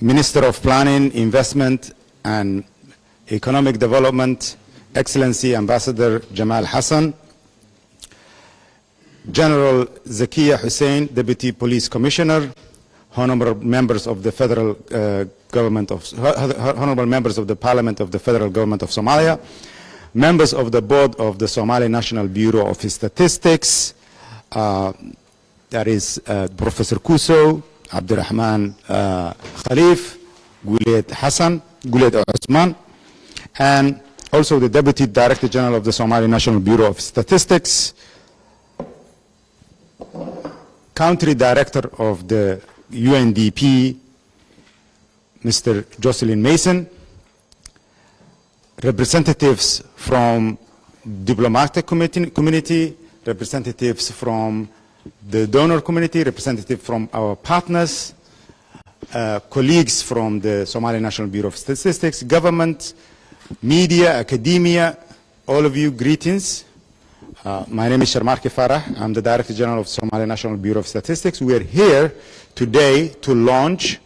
Minister of Planning, Investment and Economic Development, Excellency Ambassador Jamal Hassan, General Zakiya Hussein, Deputy Police Commissioner, honorable members of the federal government of, honorable members of the Parliament of the Federal Government of Somalia, members of the board of the Somali National Bureau of Statistics, that is Professor Kuso, Abdurrahman Khalif, Guled Osman, and also the Deputy Director General of the Somali National Bureau of Statistics, Country Director of the UNDP, Mr. Jocelyn Mason, representatives from diplomatic community, representatives from the donor community, representatives from our partners, colleagues from the Somali National Bureau of Statistics, government, media, academia, all of you, greetings. My name is Sharmarke Farah. I'm the Director General of Somali National Bureau of Statistics. We are here today to launch.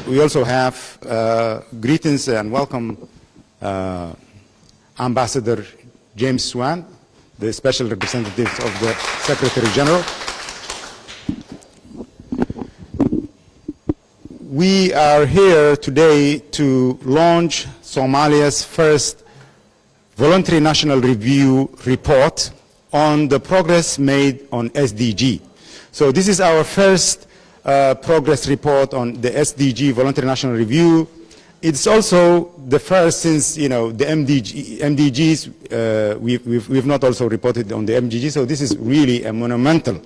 We also have greetings and welcome Ambassador James Swan, the Special Representative of the Secretary General. We are here today to launch Somalia's first voluntary national review report on the progress made on SDG. So this is our first progress report on the SDG voluntary national review. It's also the first since, you know, the MDGs, we've not also reported on the MDGs, so this is really a monumental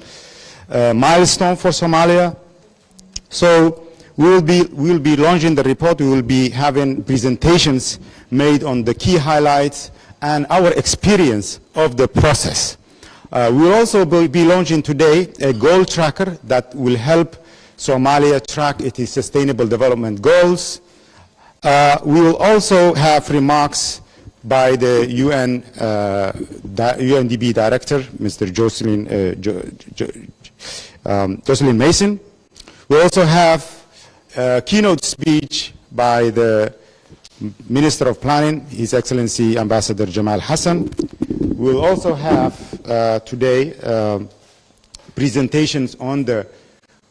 milestone for Somalia. So we'll be launching the report. We will be having presentations made on the key highlights and our experience of the process. We'll also be launching today a goal tracker that will help Somalia track its sustainable development goals. We will also have remarks by the UNDP Director, Mr. Jocelyn Mason. We'll also have a keynote speech by the Minister of Planning, His Excellency Ambassador Jamal Hassan. We'll also have today presentations on the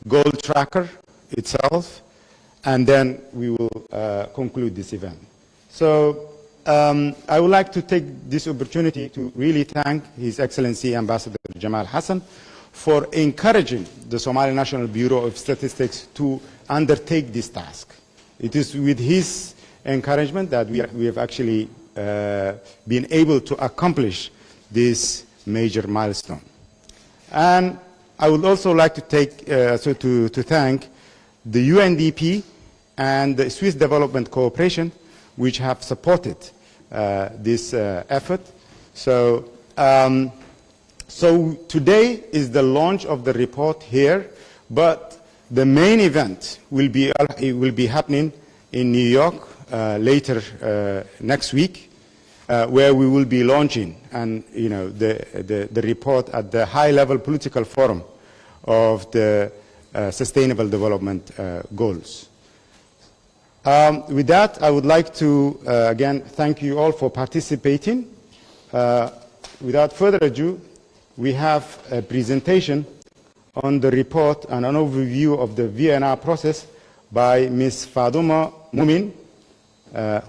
goal tracker itself, and then we will conclude this event. So I would like to take this opportunity to really thank His Excellency Ambassador Jamal Hassan for encouraging the Somali National Bureau of Statistics to undertake this task. It is with his encouragement that we have actually been able to accomplish this major milestone. And I would also like to thank the UNDP and the Swiss Development Cooperation, which have supported this effort. So today is the launch of the report here, but the main event will be happening in New York later next week, where we will be launching the report at the high-level political forum of the Sustainable Development Goals. With that, I would like to again thank you all for participating. Without further ado, we have a presentation on the report and an overview of the VNR process by Ms. Faduma Mumin,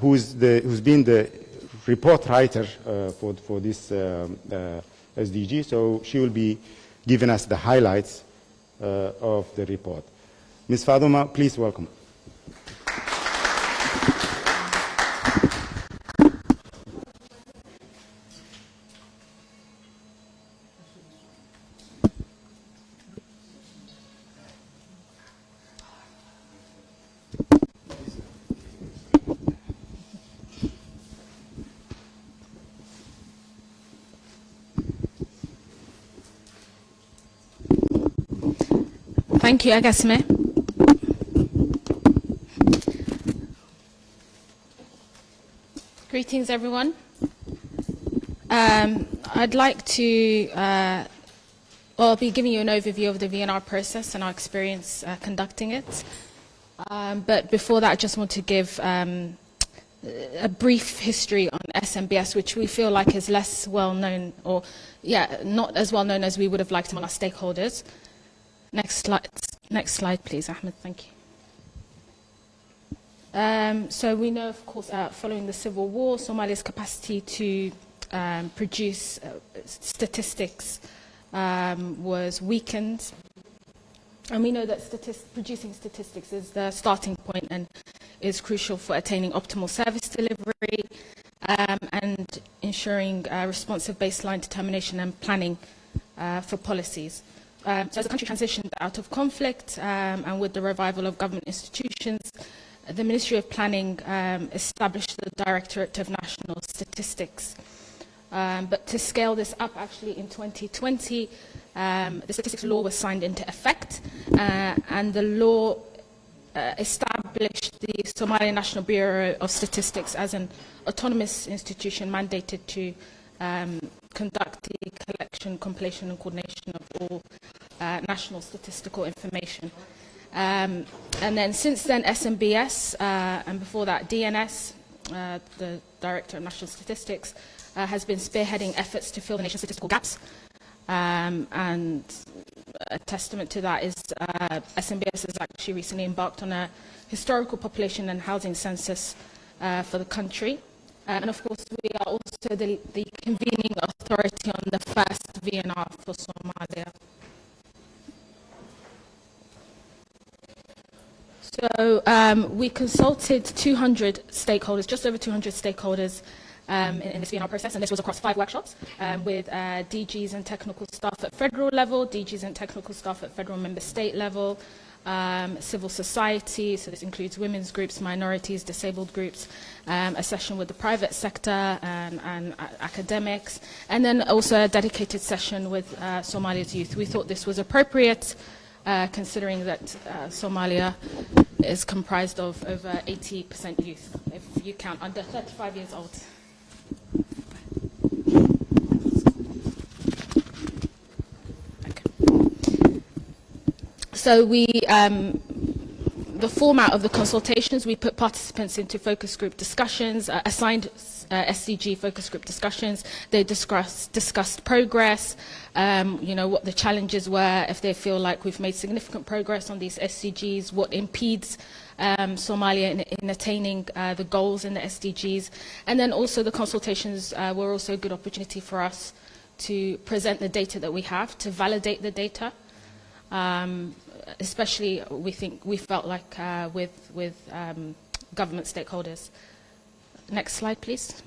who's been the report writer for this SDG. So she will be giving us the highlights of the report. Ms. Faduma, please welcome. Thank you, Agasme. Greetings, everyone. I'd like to, I'll be giving you an overview of the VNR process and our experience conducting it. But before that, I just want to give a brief history on SMBS, which we feel like is less well known, or not as well known as we would have liked among our stakeholders. Next slide, please, Ahmed. Thank you. So we know, of course, following the civil war, Somalia's capacity to produce statistics was weakened. And we know that producing statistics is the starting point and is crucial for attaining optimal service delivery and ensuring responsive baseline determination and planning for policies. So as the country transitioned out of conflict and with the revival of government institutions, the Ministry of Planning established the Directorate of National Statistics. But to scale this up, actually, in 2020, the statistics law was signed into effect, and the law established the Somalia National Bureau of Statistics as an autonomous institution mandated to conduct the collection, compilation and coordination of all national statistical information. And then since then, SMBS, and before that, DNS, the Director of National Statistics, has been spearheading efforts to fill the nation's statistical gaps. And a testament to that is SMBS has actually recently embarked on a historical population and housing census for the country. And of course, we are also the convening authority on the first VNR for Somalia. So we consulted 200 stakeholders, just over 200 stakeholders in this VNR process, and this was across 5 workshops with DGs and technical staff at federal level, DGs and technical staff at federal member state level, civil society, so this includes women's groups, minorities, disabled groups, a session with the private sector and academics, and then also a dedicated session with Somalia's youth. We thought this was appropriate, considering that Somalia is comprised of over 80% youth, if you count under 35 years old. So the format of the consultations, we put participants into focus group discussions, assigned SDG focus group discussions. They discussed progress, what the challenges were, if they feel like we've made significant progress on these SDGs, what impedes Somalia in attaining the goals in the SDGs. And then also the consultations were also a good opportunity for us to present the data that we have, to validate the data. Especially, we felt like with government stakeholders. Next slide, please.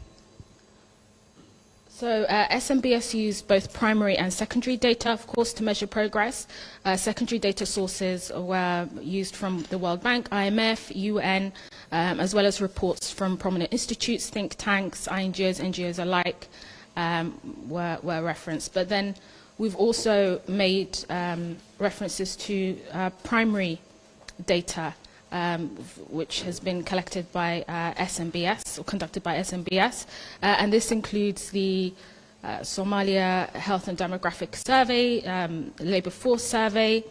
So SMBS used both primary and secondary data, of course, to measure progress. Secondary data sources were used from the World Bank, IMF, UN, as well as reports from prominent institutes, think tanks, NGOs alike were referenced. But then we've also made references to primary data, which has been collected by SMBS, or conducted by SMBS, and this includes the Somalia Health and Demographic Survey, Labour Force Survey,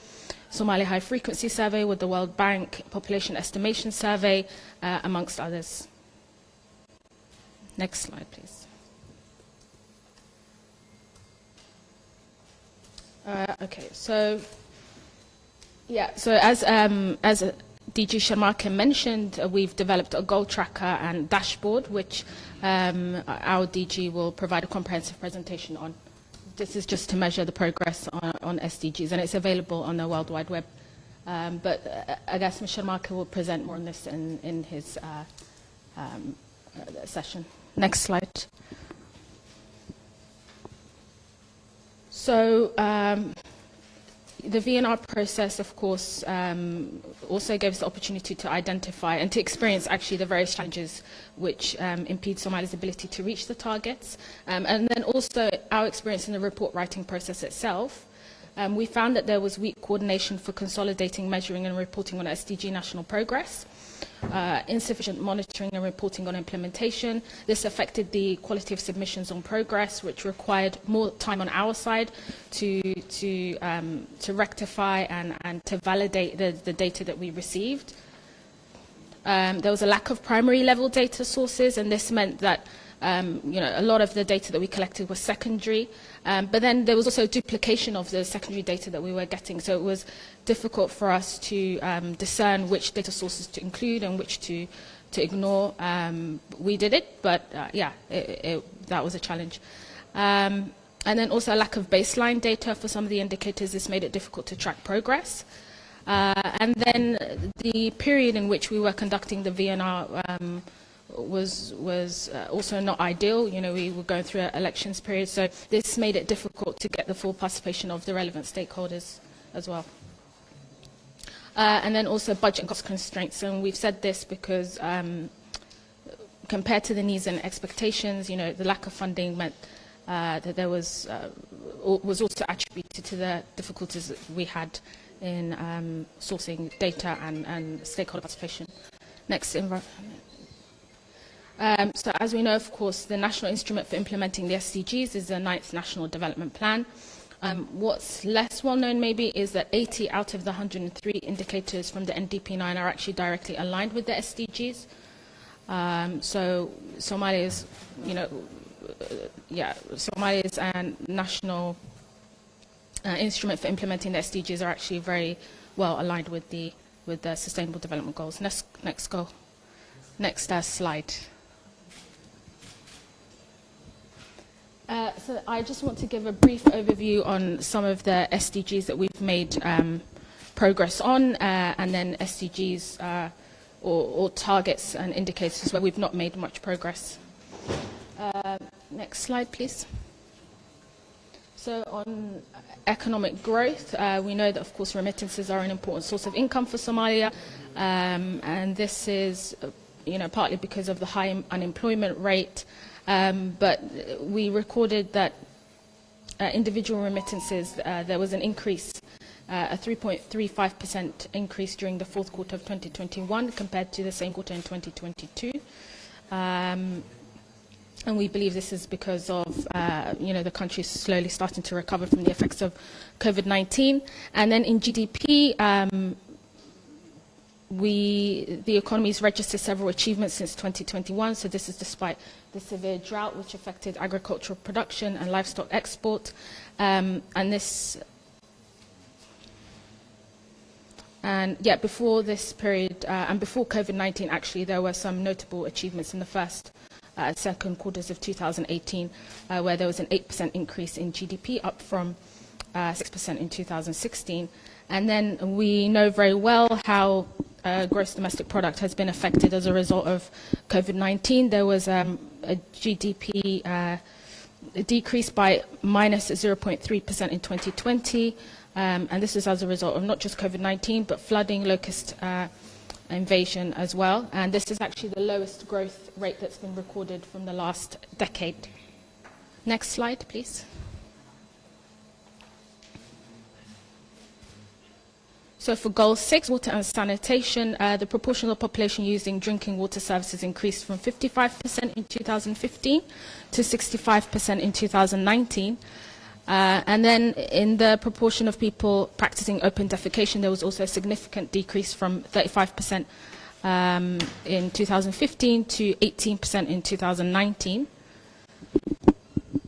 Somalia High Frequency Survey with the World Bank, Population Estimation Survey, amongst others. Next slide, please. Okay, so as DG Sharmarke mentioned, we've developed a goal tracker and dashboard, which our DG will provide a comprehensive presentation on. This is just to measure the progress on SDGs, and it's available on the World Wide Web. But I guess Mr. Sharmarke will present more on this in his session. Next slide. So the VNR process, of course, also gave us the opportunity to identify and to experience actually the various challenges which impede Somalia's ability to reach the targets. And then also our experience in the report writing process itself. We found that there was weak coordination for consolidating, measuring and reporting on SDG national progress. Insufficient monitoring and reporting on implementation. This affected the quality of submissions on progress, which required more time on our side to rectify and to validate the data that we received. There was a lack of primary level data sources, and this meant that a lot of the data that we collected was secondary. But then there was also duplication of the secondary data that we were getting, so it was difficult for us to discern which data sources to include and which to ignore. We did it, but that was a challenge. And then also a lack of baseline data for some of the indicators. This made it difficult to track progress. And then the period in which we were conducting the VNR was also not ideal. We were going through an elections period, so this made it difficult to get the full participation of the relevant stakeholders as well. And then also budget and cost constraints, and we've said this because compared to the needs and expectations, the lack of funding meant that there was also attributed to the difficulties that we had in sourcing data and stakeholder participation. Next, so as we know, of course, the national instrument for implementing the SDGs is the 9th National Development Plan. What's less well known maybe is that 80 out of the 103 indicators from the NDP9 are actually directly aligned with the SDGs. So Somalia's, Somalia's national instrument for implementing the SDGs are actually very well aligned with the Sustainable Development Goals. Next slide. So I just want to give a brief overview on some of the SDGs that we've made progress on, and then SDGs or targets and indicators where we've not made much progress. Next slide, please. So on economic growth, we know that, of course, remittances are an important source of income for Somalia, and this is, partly because of the high unemployment rate. But we recorded that individual remittances, there was an increase, a 3.35% increase during the fourth quarter of 2021 compared to the same quarter in 2022. And we believe this is because of, the country slowly starting to recover from the effects of COVID-19. And then in GDP, the economy's registered several achievements since 2021, so this is despite the severe drought which affected agricultural production and livestock export. Before this period, and before COVID-19 actually, there were some notable achievements in the first second quarters of 2018, where there was an 8% increase in GDP, up from 6% in 2016. And then we know very well how gross domestic product has been affected as a result of COVID-19. There was a GDP decrease by minus 0.3% in 2020, and this is as a result of not just COVID-19, but flooding, locust invasion as well. And this is actually the lowest growth rate that's been recorded from the last decade. Next slide, please. So for goal 6, water and sanitation, the proportion of the population using drinking water services increased from 55% in 2015 to 65% in 2019. And then in the proportion of people practicing open defecation, there was also a significant decrease from 35% in 2015 to 18% in 2019.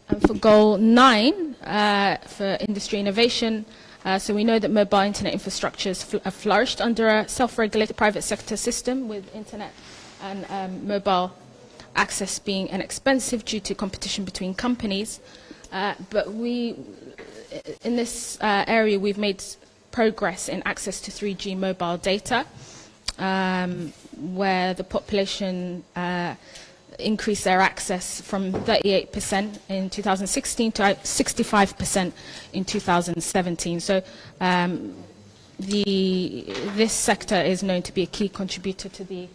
And for goal 9, for industry innovation, so we know that mobile internet infrastructures have flourished under a self-regulated private sector system, with internet and mobile access being inexpensive due to competition between companies. But in this area, we've made progress in access to 3G mobile data, where the population increased their access from 38% in 2016 to 65% in 2017. So this sector is known to be a key contributor to the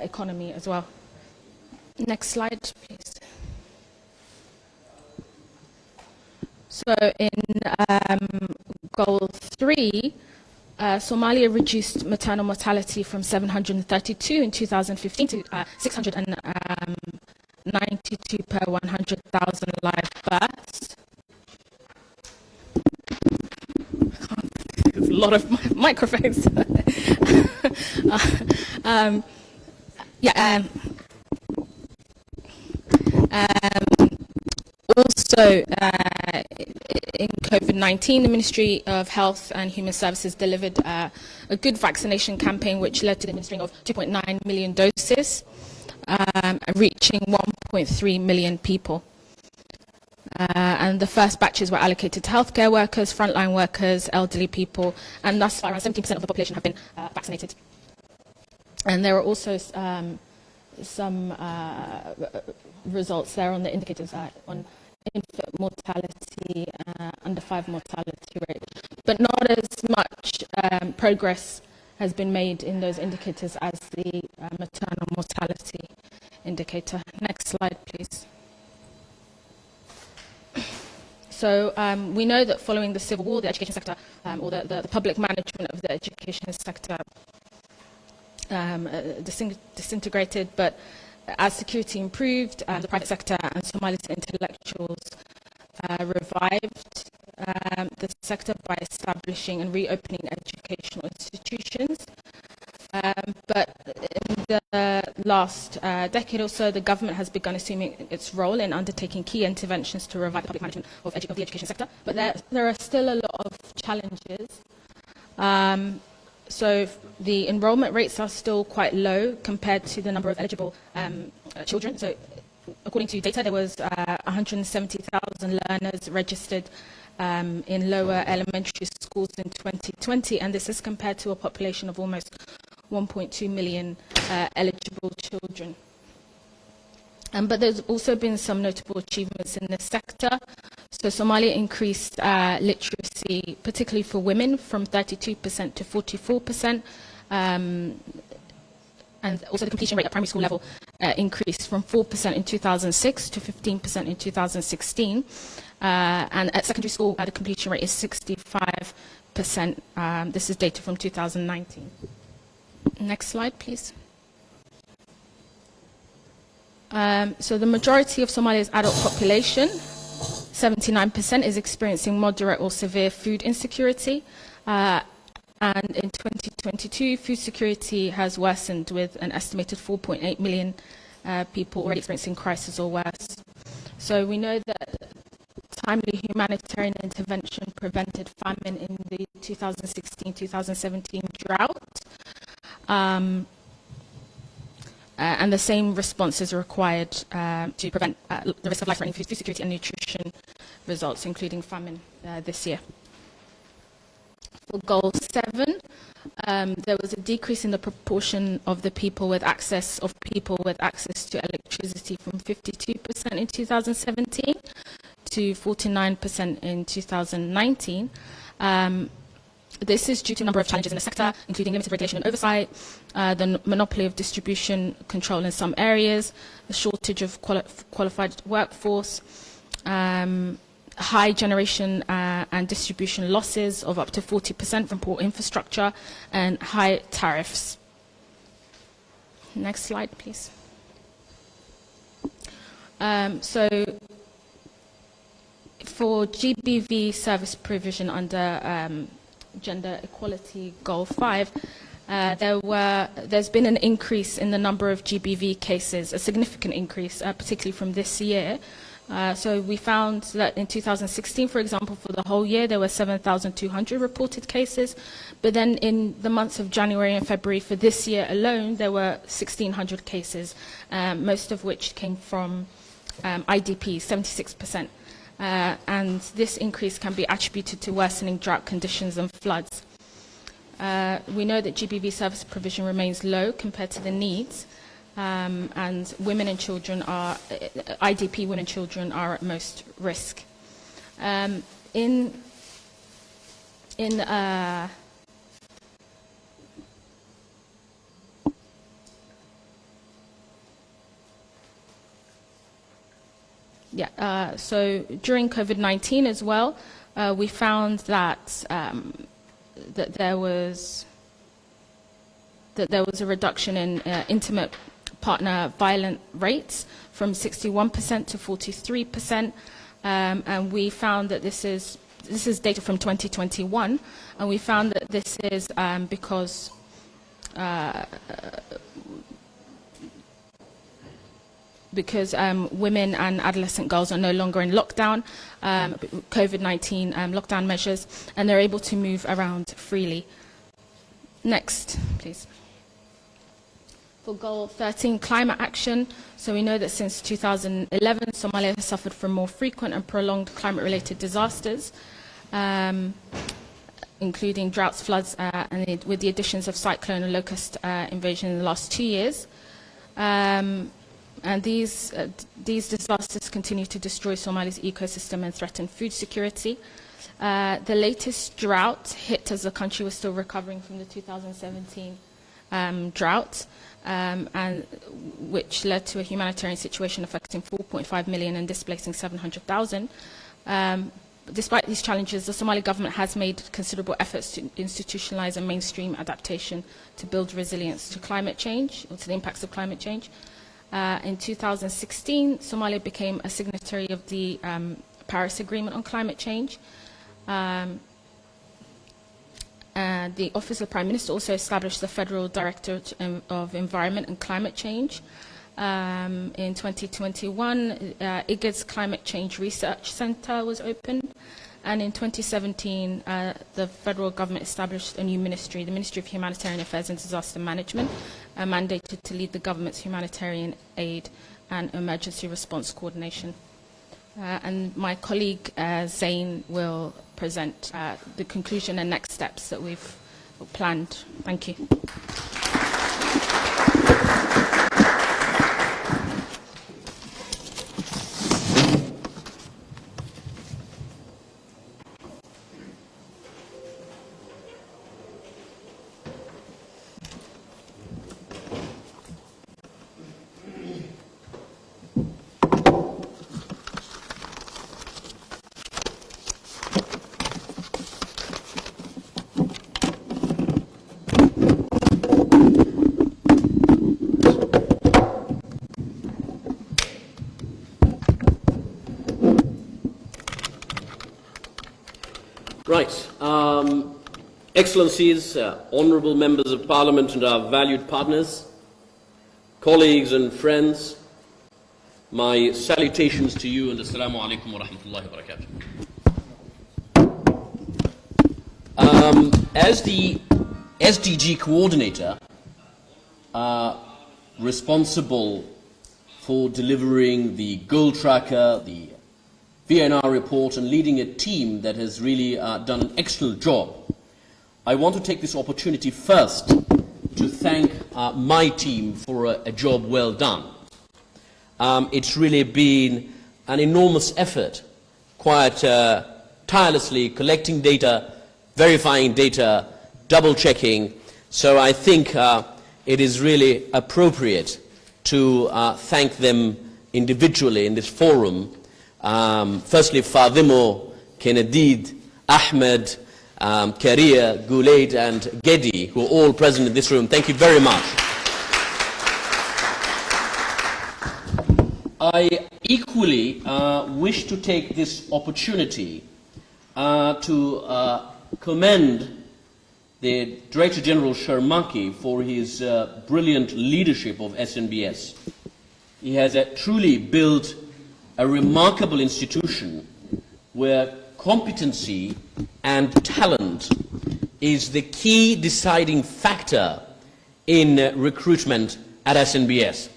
economy as well. Next slide, please. So in goal 3, Somalia reduced maternal mortality from 732 in 2015 to 692 per 100,000 live births. There's a lot of microphones. Yeah. Also, in COVID-19, the Ministry of Health and Human Services delivered a good vaccination campaign which led to the administering of 2.9 million doses, reaching 1.3 million people. And the first batches were allocated to healthcare workers, frontline workers, elderly people, and thus far around 70% of the population have been vaccinated. And there are also some results there on the indicators on infant mortality, under 5 mortality rate, but not as much progress has been made in those indicators as the maternal mortality indicator. Next slide, please. So we know that following the civil war, the education sector, or the public management of the education sector disintegrated, but as security improved, the private sector and Somali's intellectuals revived the sector by establishing and reopening educational institutions. But in the last decade or so, the government has begun assuming its role in undertaking key interventions to revive the public management of the education sector. But there are still a lot of challenges. So the enrollment rates are still quite low compared to the number of eligible children. So according to data, there was 170,000 learners registered in lower elementary schools in 2020, and this is compared to a population of almost 1.2 million eligible children. But there's also been some notable achievements in this sector. So Somalia increased literacy, particularly for women, from 32% to 44%. And also the completion rate at primary school level increased from 4% in 2006 to 15% in 2016. And at secondary school, the completion rate is 65%. This is data from 2019. Next slide, please. So the majority of Somalia's adult population, 79%, is experiencing moderate or severe food insecurity. And in 2022, food security has worsened with an estimated 4.8 million people already experiencing crisis or worse. So we know that timely humanitarian intervention prevented famine in the 2016-2017 drought. And the same response is required to prevent the risk of life-threatening food security and nutrition results, including famine this year. For Goal 7, there was a decrease in the proportion of the people with access to electricity from 52% in 2017 to 49% in 2019. This is due to a number of challenges in the sector, including limited regulation and oversight, the monopoly of distribution control in some areas, the shortage of qualified workforce, high generation and distribution losses of up to 40% from poor infrastructure, and high tariffs. Next slide, please. So for GBV service provision under Gender Equality Goal 5, there's been an increase in the number of GBV cases, a significant increase, particularly from this year. So we found that in 2016, for example, for the whole year, there were 7,200 reported cases. But then in the months of January and February for this year alone, there were 1,600 cases, most of which came from IDP, 76%. And this increase can be attributed to worsening drought conditions and floods. We know that GBV service provision remains low compared to the needs, and women and children are, IDP women and children are at most risk. So during COVID-19 as well, we found that that there was a reduction in intimate partner violent rates from 61% to 43%, and we found that this is data from 2021, and we found that this is because because women and adolescent girls are no longer in lockdown, COVID-19 lockdown measures, and they're able to move around freely. Next, please. For Goal 13, climate action. So we know that since 2011, Somalia has suffered from more frequent and prolonged climate-related disasters, including droughts, floods, and with the additions of cyclone and locust invasion in the last 2 years. And these disasters continue to destroy Somalia's ecosystem and threaten food security. The latest drought hit as the country was still recovering from the 2017 drought, and which led to a humanitarian situation affecting 4.5 million and displacing 700,000. Despite these challenges, the Somali government has made considerable efforts to institutionalize and mainstream adaptation to build resilience to climate change, or to the impacts of climate change. In 2016, Somalia became a signatory of the Paris Agreement on Climate Change. The Office of the Prime Minister also established the Federal Directorate of Environment and Climate Change. In 2021, IGAD's Climate Change Research Center was opened. And in 2017, the federal government established a new ministry, the Ministry of Humanitarian Affairs and Disaster Management, mandated to lead the government's humanitarian aid and emergency response coordination. And my colleague Zain will present the conclusion and next steps that we've planned. Thank you. Right. Excellencies, honourable members of Parliament and our valued partners, colleagues and friends, my salutations to you and Assalamu alaikum wa rahmatullahi wa barakatuh. As the SDG coordinator responsible for delivering the goal tracker, the VNR report, and leading a team that has really done an excellent job, I want to take this opportunity first to thank my team for a job well done. It's really been an enormous effort, quite tirelessly collecting data, verifying data, double-checking. So I think it is really appropriate to thank them individually in this forum. Firstly, Fadimo, Kenedid, Ahmed, Karia, Gulaid, and Gedi, who are all present in this room. Thank you very much. I equally wish to take this opportunity to commend the Director General Sharmaki for his brilliant leadership of SNBS. He has truly built a remarkable institution where competency and talent is the key deciding factor in recruitment at SNBS.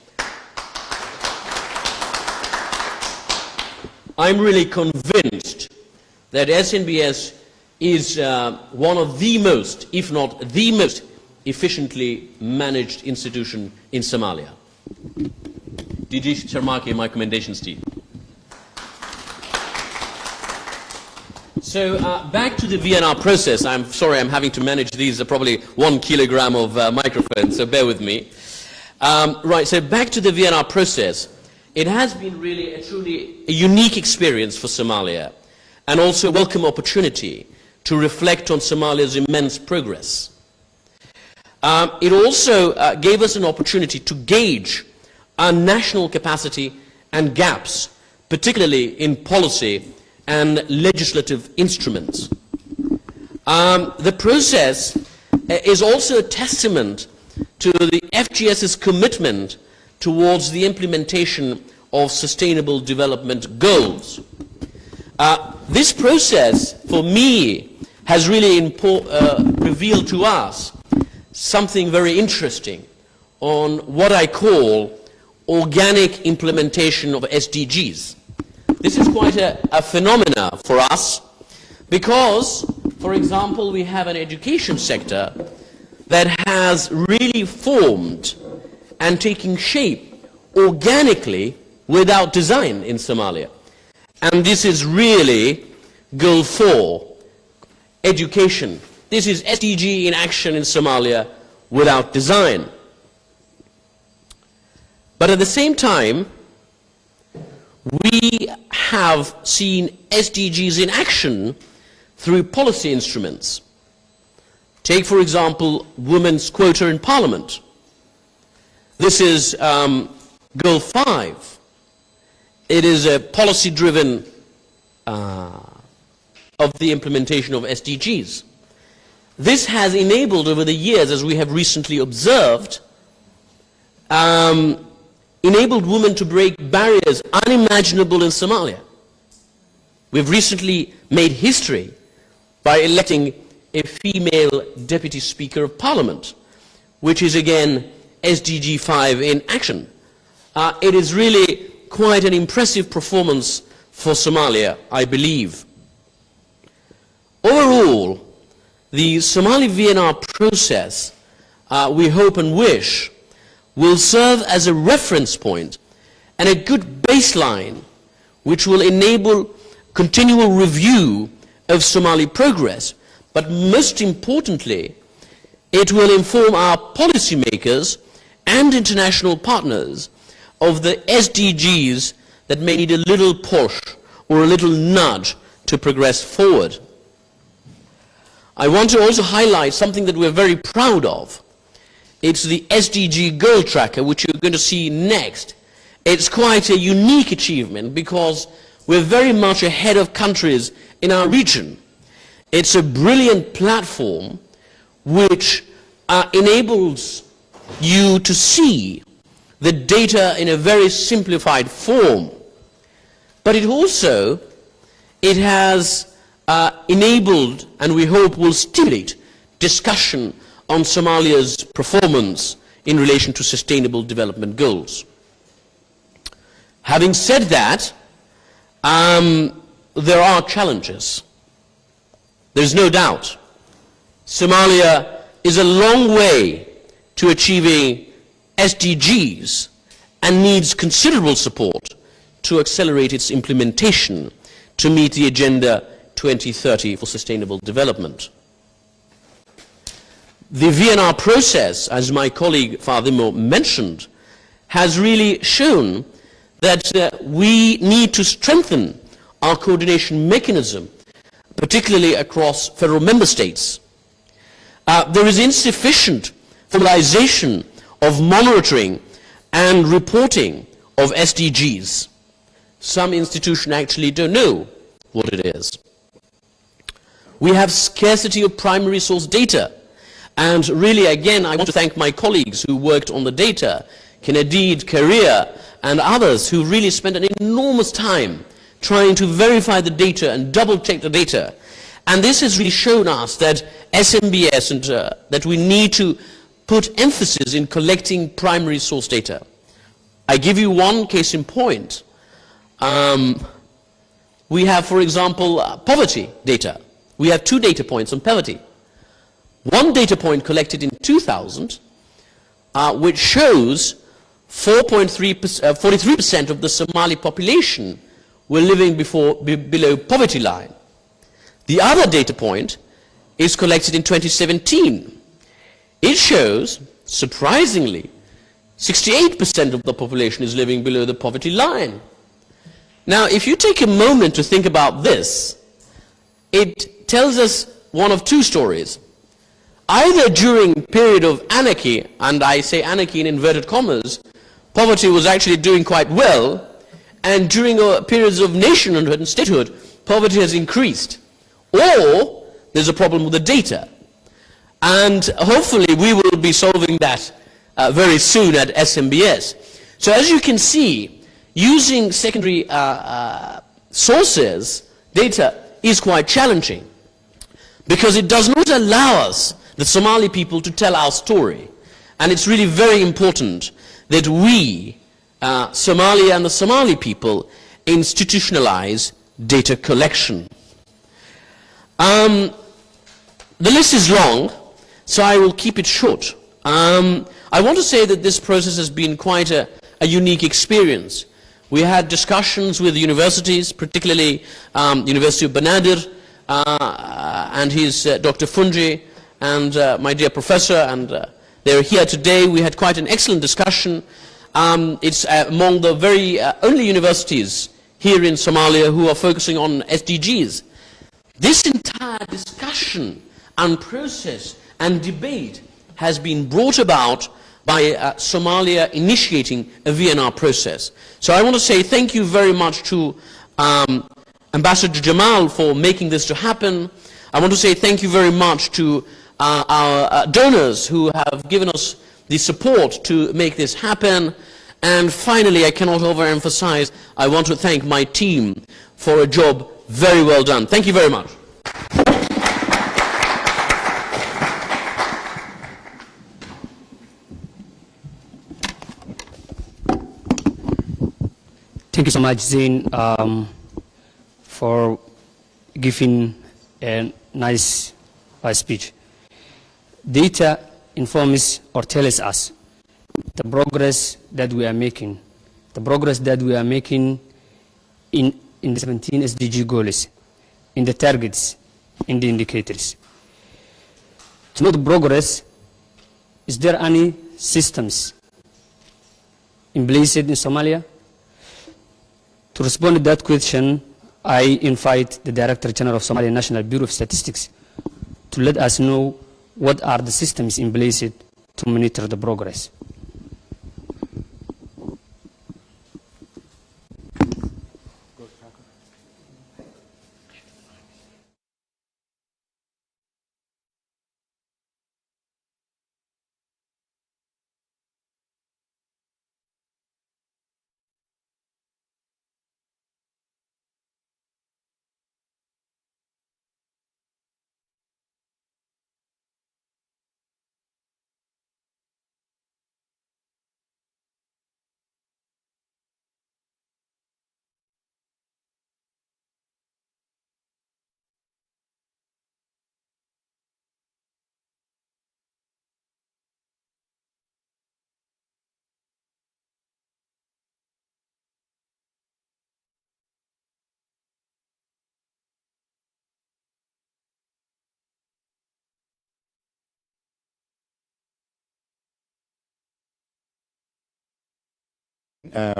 I'm really convinced that SNBS is one of the most, if not the most, efficiently managed institution in Somalia. DG Sharmaki, my commendations to you. So back to the VNR process. I'm sorry I'm having to manage these, probably 1 kilogram of microphones, so bear with me. Right, so back to the VNR process. It has been really a truly unique experience for Somalia, and also a welcome opportunity to reflect on Somalia's immense progress. It also gave us an opportunity to gauge our national capacity and gaps, particularly in policy and legislative instruments. The process is also a testament to the FGS's commitment towards the implementation of sustainable development goals. This process, for me, has really revealed to us something very interesting on what I call organic implementation of SDGs. This is quite a phenomena for us because, for example, we have an education sector that has really formed and taken shape organically without design in Somalia. And this is really Goal 4, education. This is SDG in action in Somalia without design. But at the same time, we have seen SDGs in action through policy instruments. Take, for example, women's quota in Parliament. This is Goal 5. It is a policy-driven of the implementation of SDGs. This has enabled over the years, as we have recently observed, enabled women to break barriers unimaginable in Somalia. We've recently made history by electing a female Deputy Speaker of Parliament, which is again SDG 5 in action. It is really quite an impressive performance for Somalia, I believe. Overall, the Somali VNR process, we hope and wish, will serve as a reference point and a good baseline which will enable continual review of Somali progress. But most importantly, it will inform our policymakers and international partners of the SDGs that may need a little push or a little nudge to progress forward. I want to also highlight something that we're very proud of. It's the SDG Goal Tracker, which you're going to see next. It's quite a unique achievement because we're very much ahead of countries in our region. It's a brilliant platform which enables you to see the data in a very simplified form. But it has enabled, and we hope will stimulate, discussion on Somalia's performance in relation to sustainable development goals. Having said that, there are challenges. There's no doubt. Somalia is a long way to achieving SDGs and needs considerable support to accelerate its implementation to meet the Agenda 2030 for Sustainable Development. The VNR process, as my colleague Fadimo mentioned, has really shown that we need to strengthen our coordination mechanism, particularly across federal member states. There is insufficient formalization of monitoring and reporting of SDGs. Some institutions actually don't know what it is. We have scarcity of primary source data. And really, again, I want to thank my colleagues who worked on the data, Kenedid, Karia, and others who really spent an enormous time trying to verify the data and double-check the data. And this has really shown us that SMBS and that we need to put emphasis in collecting primary source data. I give you one case in point. We have, for example, poverty data. We have 2 data points on poverty. One data point collected in 2000, which shows 43% of the Somali population were living below poverty line. The other data point is collected in 2017. It shows, surprisingly, 68% of the population is living below the poverty line. Now, if you take a moment to think about this, it tells us one of 2 stories. Either during a period of anarchy, and I say anarchy in inverted commas, poverty was actually doing quite well, and during periods of nationhood and statehood, poverty has increased. Or there's a problem with the data. And hopefully we will be solving that very soon at SMBS. So as you can see, using secondary sources, data, is quite challenging, because it does not allow us, the Somali people, to tell our story. And it's really very important that we, Somalia and the Somali people, institutionalize data collection. The list is long, so I will keep it short. I want to say that this process has been quite a unique experience. We had discussions with universities, particularly University of Banadir and his Dr. Fungi and my dear professor, and they're here today. We had quite an excellent discussion. It's among the very only universities here in Somalia who are focusing on SDGs. This entire discussion and process and debate has been brought about by Somalia initiating a VNR process. So I want to say thank you very much to Ambassador Jamal for making this to happen. I want to say thank you very much to our donors who have given us the support to make this happen. And finally, I cannot overemphasize, I want to thank my team for a job very well done. Thank you very much. Thank you so much, Zain, for giving a nice speech. Data informs or tells us the progress that we are making, in the 17 SDG goals, in the targets, in the indicators. To know the progress, is there any systems in place in Somalia? To respond to that question, I invite the Director General of Somalia National Bureau of Statistics to let us know what are the systems in place to monitor the progress.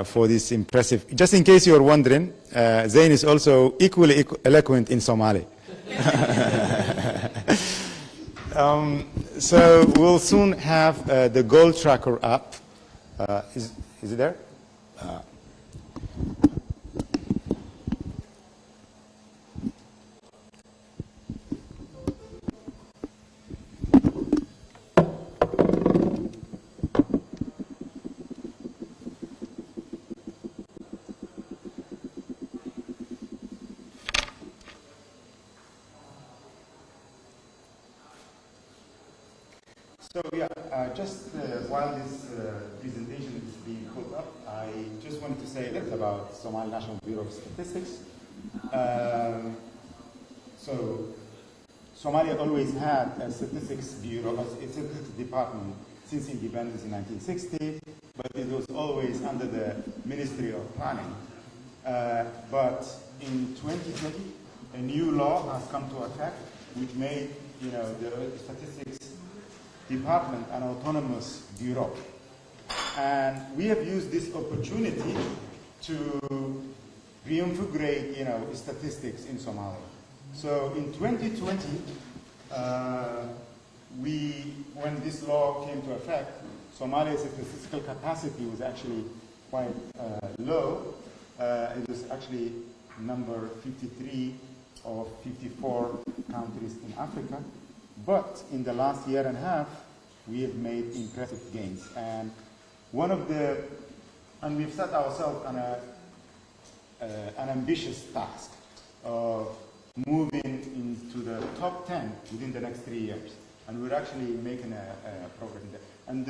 For this impressive, just in case you're wondering, Zain is also equally eloquent in Somali. So we'll soon have the goal tracker up. Is it there? So yeah, just while this presentation is being put up, I just wanted to say a little about Somali National Bureau of Statistics. So Somalia always had a statistics bureau, a statistics department since independence in 1960, but it was always under the Ministry of Planning. But in 2020, a new law has come to effect, which made the statistics department an autonomous bureau. And we have used this opportunity to reinvigorate, statistics in Somalia. So in 2020, when this law came to effect, Somalia's statistical capacity was actually quite low. It was actually number 53 of 54 countries in Africa. But in the last year and a half, we have made impressive gains. And one of the And we've set ourselves on an ambitious task of moving into the top 10 within the next 3 years. And we're actually making a progress there. And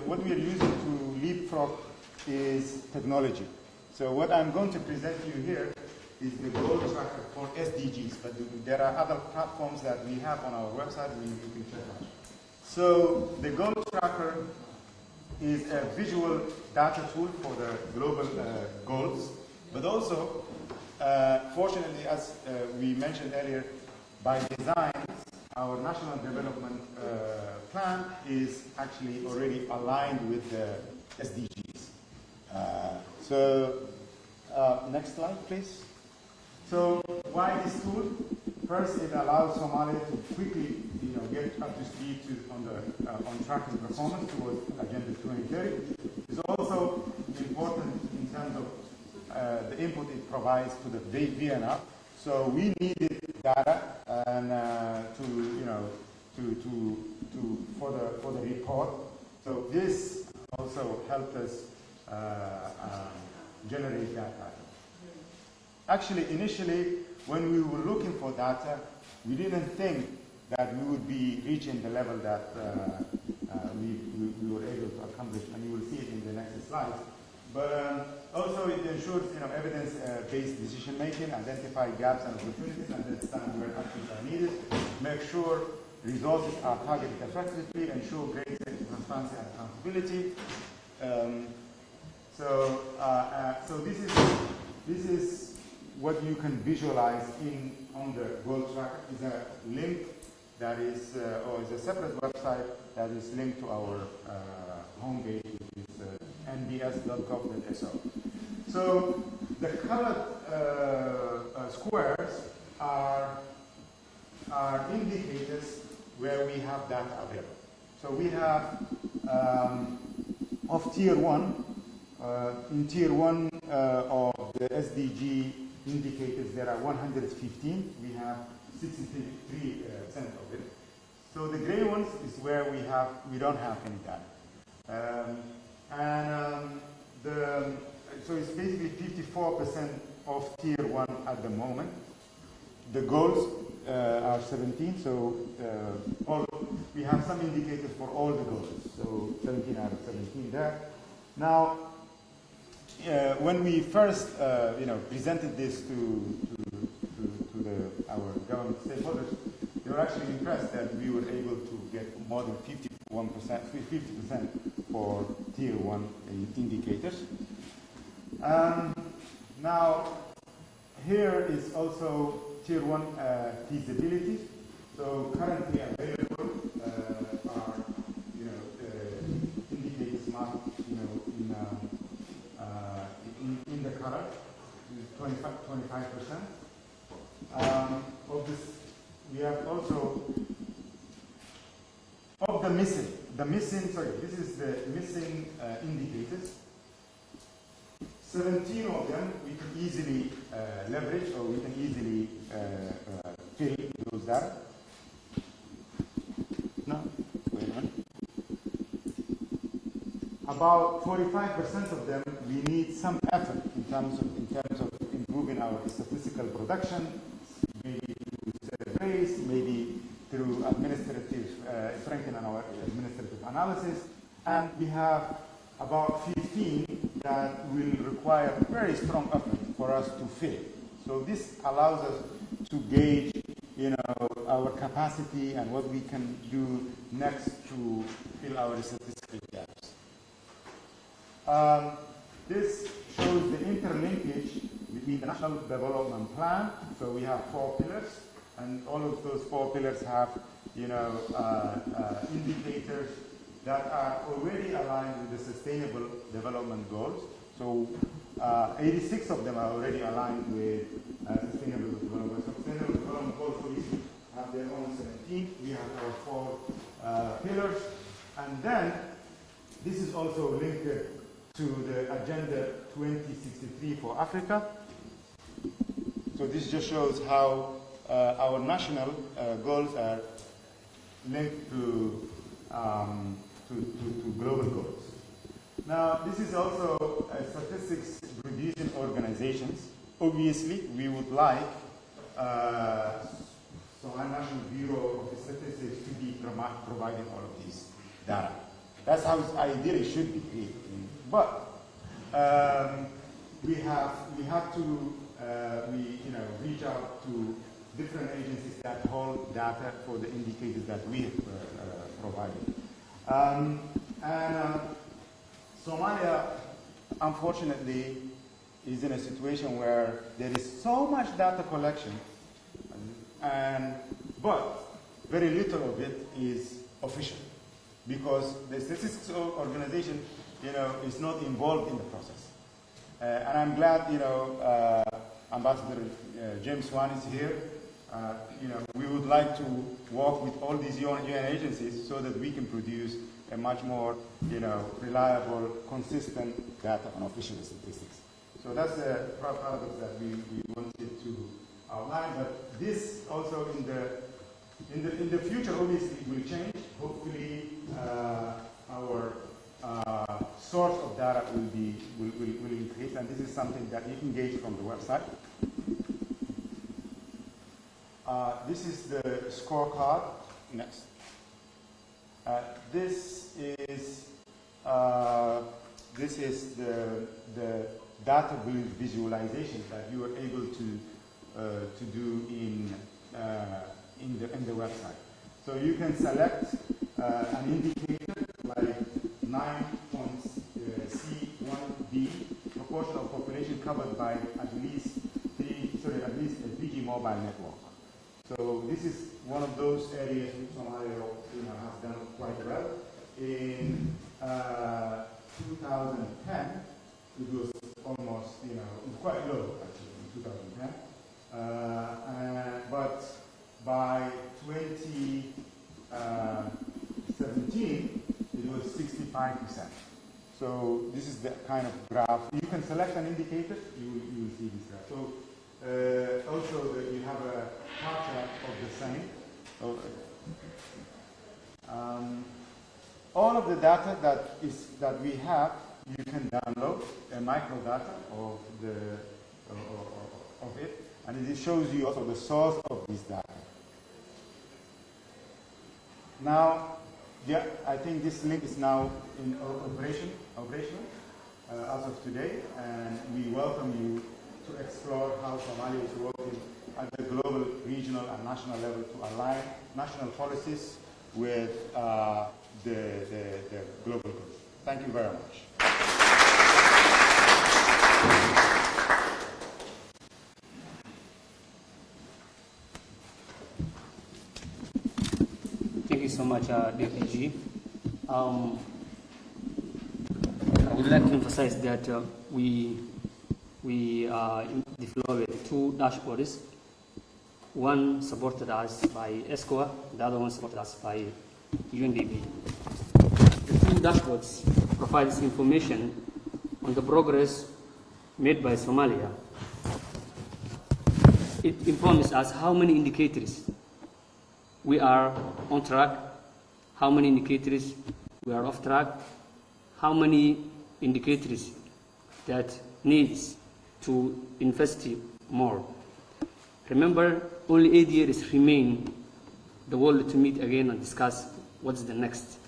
what we are using to leapfrog is technology. So what I'm going to present to you here is the goal tracker for SDGs, but there are other platforms that we have on our website and you can check out. So the goal tracker is a visual data tool for the global goals, but also, fortunately, as we mentioned earlier, by design, our national development plan is actually already aligned with the SDGs. Next slide, please. So why this tool? First, it allows Somalia to quickly, get up to speed on tracking performance towards Agenda 2030. It's also important in terms of the input it provides to the VNR. So we needed data and for the report. So this also helped us generate that data. Actually, initially, when we were looking for data, we didn't think that we would be reaching the level that we were able to accomplish, and you will see it in the next slides. But also it ensures evidence-based decision-making, identify gaps and opportunities, understand where actions are needed, make sure resources are targeted effectively, ensure greater transparency and accountability. So this is what you can visualize on the goal tracker. Is a link that is, or is a separate website that is linked to our homepage, which is nbs.gov.so. So the colored squares are indicators where we have data available. So we have of tier 1, in tier 1 of the SDG indicators, there are 115. We have 63% of it. So the gray ones is where we don't have any data. So it's basically 54% of tier 1 at the moment. The goals are 17, so we have some indicators for all the goals. So 17 out of 17 there. Now, when we first presented this to our government stakeholders, they were actually impressed that we were able to get more than 50% for tier 1 indicators. Now, here is also tier 1 feasibility. So currently available are indicators marked in the color, 25%. Of this, we have also of the missing. This is the missing indicators. 17 of them we can easily leverage, or we can easily fill those data. No, wait a minute. About 45% of them we need some effort in terms of improving our statistical production, maybe through surveys, maybe through strengthening our administrative analysis, and we have about 15 that will require very strong effort for us to fill. So this allows us to gauge, our capacity and what we can do next to fill our statistical gaps. This shows the interlinkage between the National Development Plan. So we have 4 pillars, and all of those 4 pillars have, indicators that are already aligned with the Sustainable Development Goals. So 86 of them are already aligned with Sustainable Development Goals. Sustainable Development Goals, so we have their own 17. We have our 4 pillars. And then this is also linked to the Agenda 2063 for Africa. So this just shows how our national goals are linked to global goals. Now, this is also statistics producing organizations. Obviously, we would like Somali National Bureau of Statistics to be providing all of these data. That's how ideally should be. But we have to reach out to different agencies that hold data for the indicators that we have provided. Somalia, unfortunately, is in a situation where there is so much data collection, but very little of it is official, because the statistics organization, is not involved in the process. And I'm glad, Ambassador James Swan is here. We would like to work with all these UN agencies so that we can produce a much more, reliable, consistent data on official statistics. So that's the paradox that we wanted to outline. But this also in the future, obviously, will change. Hopefully, our source of data will increase, and this is something that you can gauge from the website. This is the scorecard. Next. This is the data visualization that you are able to do in the website. So you can select an indicator like 9.C1B, proportion of population covered by at least a 3G mobile network. So this is one of those areas which Somalia has done quite well. In 2010, it was almost quite low actually in 2010, but by 2017 it was 65%. So this is the kind of graph. You can select an indicator, you will see this graph. So also you have a bar chart of the same. All of the data that we have, you can download a micro data of it, and it shows you also the source of this data. Now, yeah, I think this link is now in operational as of today, and we welcome you to explore how Somalia is working at the global, regional, and national level to align national policies with the global goals. Thank you very much. Thank you so much, DPG. I would like to emphasize that we developed two dashboards. One supported us by ESCOA, the other one supported us by UNDP. The two dashboards provide information on the progress made by Somalia. It informs us how many indicators we are on track, how many indicators we are off track, how many indicators that needs to invest more. Remember, only 8 years remain the world to meet again and discuss what's the next.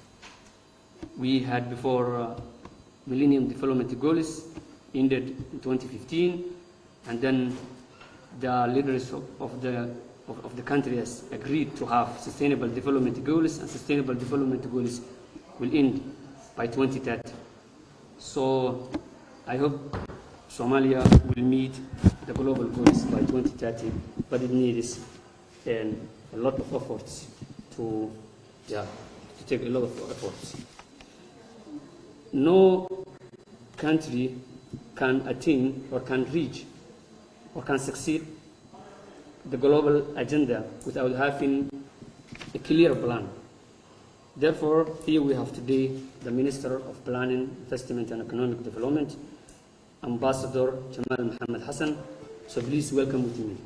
We had before Millennium Development Goals ended in 2015, and then the leaders of the countries agreed to have sustainable development goals, and sustainable development goals will end by 2030. So I hope Somalia will meet the global goals by 2030, but it needs a lot of efforts to take a lot of efforts. No country can attain or can reach or can succeed the global agenda without having a clear plan. Therefore, here we have today the Minister of Planning, Investment and Economic Development, Ambassador Jamal Mohammed Hassan. So please welcome with me.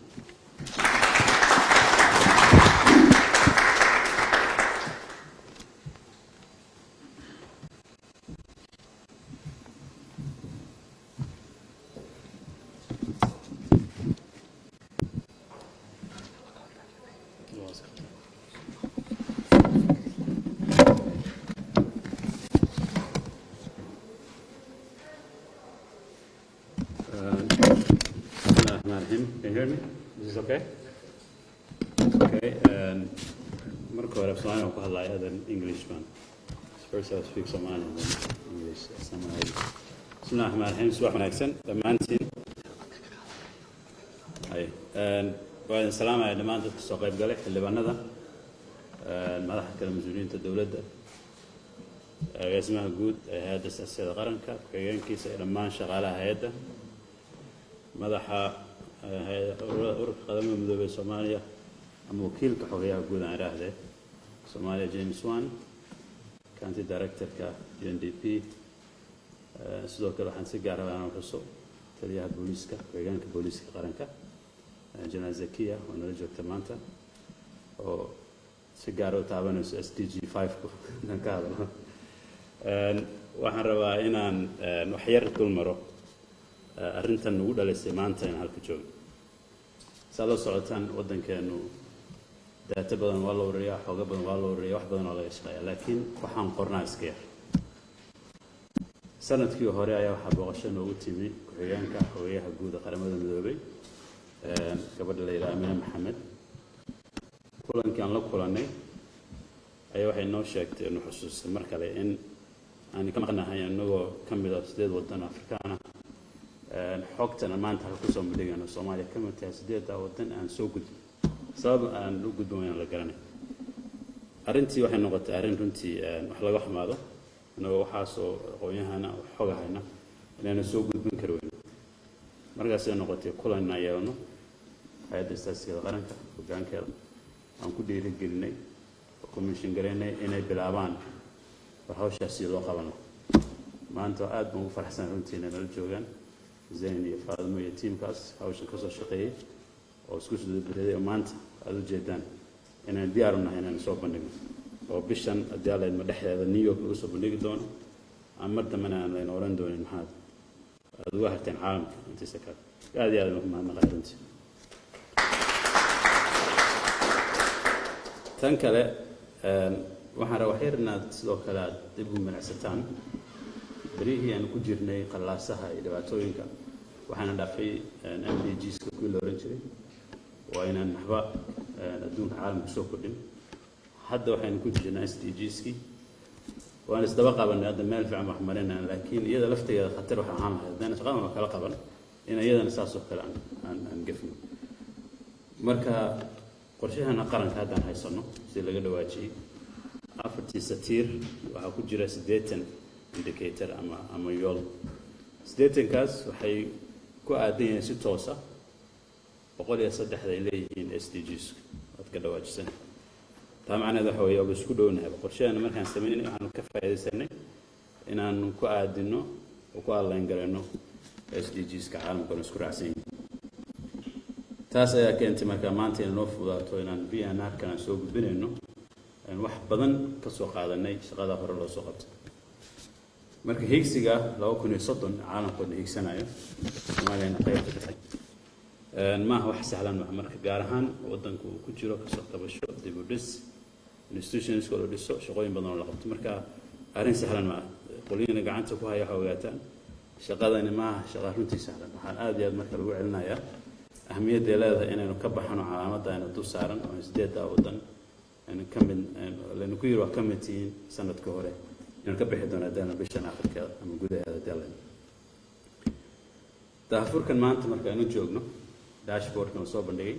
Can you hear me? Is this okay? Okay. Marka hore Soomaali waan ku hadlayaa then English man. First I'll speak Somali and then English. Bismillaahi rahmaani rahiim. Subax wanaagsan dhammaantiin. Waan salaamayaa dhammaan dadka soo qayb galay xildhibaanada madaxda kala mas'uuliyiinta dawladda agaasimaha guud ee hay'adda siyaasadda qaranka ku-xigeenkiisa iyo dhammaan shaqaalaha hay'adda madaxa ururka qaramada midoobay Soomaaliya ama wakiilka xogayaha guud aan idhaahdee Somalia James Wan County Director-ka UNDP sidoo kale waxaan si gaar ah u xuso taliyaha booliiska ku-xigeenka booliiska qaranka General Zakiya oo nala joogta maanta oo si gaar ah u taabanayso SDG 5 ka hadalno waxaan rabaa inaan wax yar dul maro arrintan ugu dhalisay maanta in halka joogo sala socotaan wadankeenu data badan waa la wariyaa xogo badan waa la wariyaa wax badan oo laga shaqeeyaa laakiin waxaan qornaa iska yar sanadkii hore ayaa waxa booqasho noogu timi ku-xigeenka xogayaha guud ee qaramada midoobay gabadha la yiraahdo Amina Maxamed kulankii aan la kulanay ayaa waxay noo sheegtay inuu xusuustay mar kale in aan ka maqnahay anagoo ka mid ah 8 wadan Afrikaan ah xogtana maanta halka ku soo midhigano Soomaaliya ka mid tahay 8 wadan aan soo gudbin sabab aan u gudbin la garanay arrintii waxay noqotay arrin runtii wax laga xumaado anagoo waxaa soo aqoonyahana xogahayna inaan soo gudbin karo markaas ay noqotay kulan ayayno hay'adda siyaasadda qaranka hoggaankeeda aan ku dhiirigelinay commission gareynay inay bilaabaan hawshaasi loo qabano maanta aad baan ugu faraxsan runtii inay nala joogaan Zayn iyo Faadimo iyo teamkaas hawshan ka soo shaqeeyay oo isku soo bireeday maanta aad u jeedaan inaan diyaar u nahay inaan soo bandhigno oo bishan haddii alla idma dhexdeeda New York lagu soo bandhigi doono aan mar dambana aan la oran doonin maxaad aad uga harteen caalamka intiisa kale aad iyo aad ugu mahadnaqahay runtii tan kale waxaan rabaa wax yar inaad sidoo kale aad dib u milacsataan berihii aan ku jirnay qallaasaha iyo dhibaatooyinka waxaana dhaafay MDGs-ka kuwii la oran jiray waa inaan waxba adduunka caalamka soo kordhin hadda waxaynu ku jirnaa SDGs-kii waan isdaba qabanay hadda meel fiican wax marinayna laakiin iyada lafteeda khatar waxa ahaan lahayd haddana shaqadan waa kala qaban in iyadana saas oo kale aan gafno marka qorshahana qaranka haddaan haysano si laga dhawaajiyay afartii satiir waxaa ku jira 80 indicator ama yool 80kaas waxay ku aadan yihiin si toos ah 103 ay leeyihiin SDGs aad ka dhawaajisan taa macnaheedu waxa weeye oo isku dhownahay qorshahana markaan sameynay waxaan ka faa'iideysanay inaan ku aadino oo ku align gareyno SDGs ka caalamka oo isku raacsan taas ayaa keentay markaa maanta inaan noo fudaato inaan VNR kana soo gudbinayno wax badan ka soo qaadanay shaqada hore loo soo qabtay marka higsiga 2030 caalamku higsanayo Soomaaliya qayb ka tahay ma wax sahlan marka gaar ahaan wadanku ku jiro ka soo qabasho dib u dhis institutions oo dhiso shaqooyin badan oo la qabto marka arrin sahlan ma qoliyana gacanta ku haya xogaataan shaqadani ma shaqa runtii sahlan waxaan aad iyo aad marka lagu celinayaa ahmiyadda leedahay inaynu ka baxno calaamadda aynu dul saaran oo 8 wadan أنا كمل لأنه كيرو كمتين سنة كهرة يعني كبح دون أدانا بيشان آخر كذا أنا موجودة هذا دلنا تهفور كان ما أنت مركا نجوجنا داشبورد كنا صوب بندقي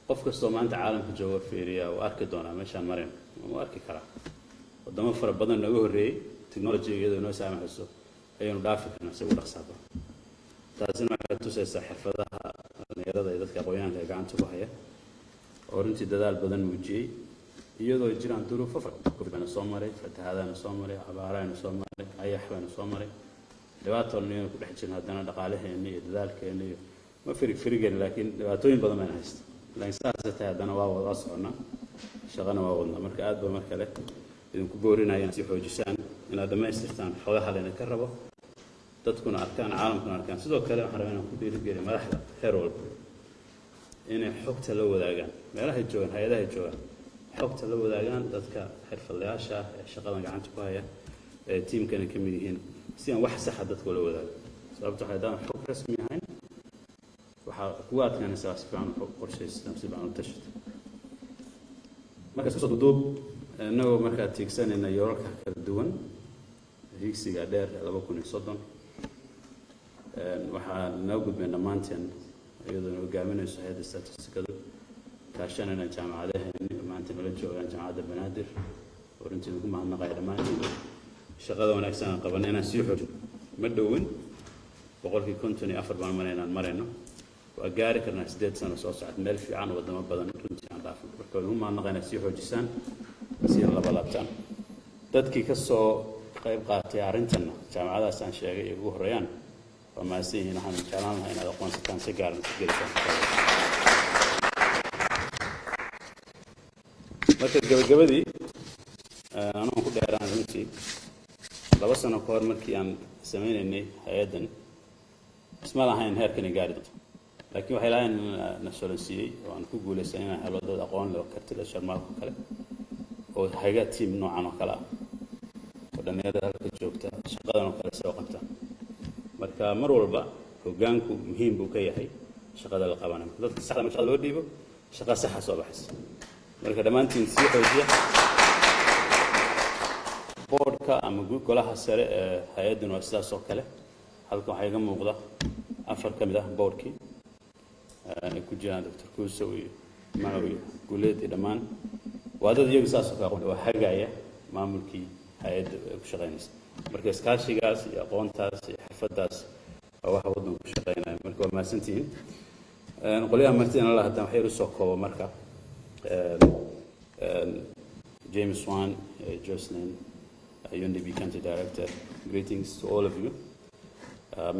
قف كستو ما أنت عالم كجوا فيريا وأرك دونا مشان مرين وأرك كرا قدام فرق بدن نجوه الري تكنولوجيا كذا وناس عم يحسوا أيون دافع كنا سووا رخصابه تازن ما كتوسع سحر فضاها نيرada dadka qoyaanka gacanta ku haya oo runtii dadaal badan muujiyay iyadoo jiraan duruufo fara soo maray fatahaadana soo maray abaarana soo maray ayaxana soo maray dhibaatooyin ku dhex jirna haddana dhaqaalaheena iyo dadaalkeena iyo ma firigeen laakiin dhibaatooyin badan ma haysto laakiin saasata haddana waa wada socona shaqana waa wadna marka aad ba marka leh idinku boorinayaan si xoojisaan inaad dhamaystirtaan xogaha leena ka rabo dadkuna arkaan caalamkuna arkaan sidoo kale waxaan rabaa inaan ku dhiirigeliyo madaxda heer walba inay xogta la wadaagaan meelaha joogan hay'adaha joogan xogta la wadaagaan dadka xirfadlayaasha ah ee shaqadan gacanta ku haya ee teamkana ka mid yihiin si aan wax sax ah dadka la wadaago sababtoo ah haddaan xog rasmi ahayn waxa waxaa kugu adkaanaysaa si fiican u qorshaystaan si fiican u tashata markaas kusoo duduub innagoo markaa tiigsanayna yoolalka kala duwan higsiga dheer 2030 waxaa noo gudbeen dhammaanteen iyadoo hogaaminayso hay'adda statistikadu kaashanayna jaamacadaheeni maanta nala joogaan jaamacadda banaadir oo runtii ugu mahadnaqaya dhammaantiin shaqada wanaagsan aan qabanay inaan sii xoojino ma dhowin 54 baan maray inaan marayno waa gaari karnaa 8 sano soo socod meel fiican wadamo badan runtii aan dhaafin marka ugu mahadnaqayna sii xoojisaan si laba laabtaan dadkii ka soo qayb qaatay arrintan jaamacadaas aan sheegay ugu horeeyaan waa maasiin waxaan jeclaan lahaa inaad aqoonsataan si gaar ah gelisaan marka gabagabadii anoo ku dheeraan runtii 2 sano ka hor markii aan sameynaynay hay'adan isma lahayn heerkan gaari doonto laakiin waxay lahayn na soo oo aan ku guulaysan inaan helo dad aqoon leh oo karti leh sharmaadka kale oo hay'ad team noocan oo kale ah oo dhalinyarada halka joogta shaqadan oo kale soo qabta marka mar walba hoggaanku muhiim buu ka yahay shaqada la qabanayo dadka saxda ma shaqada loo dhiibo shaqa sax ah soo baxaysa marka dhammaantiin sii xoojiya boardka ama golaha sare ee hay'adan waa sidaas oo kale halkan waxaa iga muuqda 4 ka mid ah boardkii ay ku jiraan Dr. Kuso iyo Malawi guuleed dhammaan waa dad iyagu saas oo kale waa hagaya maamulkii hay'adda ku shaqeynaysa marka iskaashigaas iyo aqoontaas iyo xirfadaas waa waxa waddanku ku shaqeynaya marka waa mahadsantihiin qoliyaha martina la hadaan waxay soo koobo marka James Wan, Jocelyn, UNDP Country Director, greetings to all of you,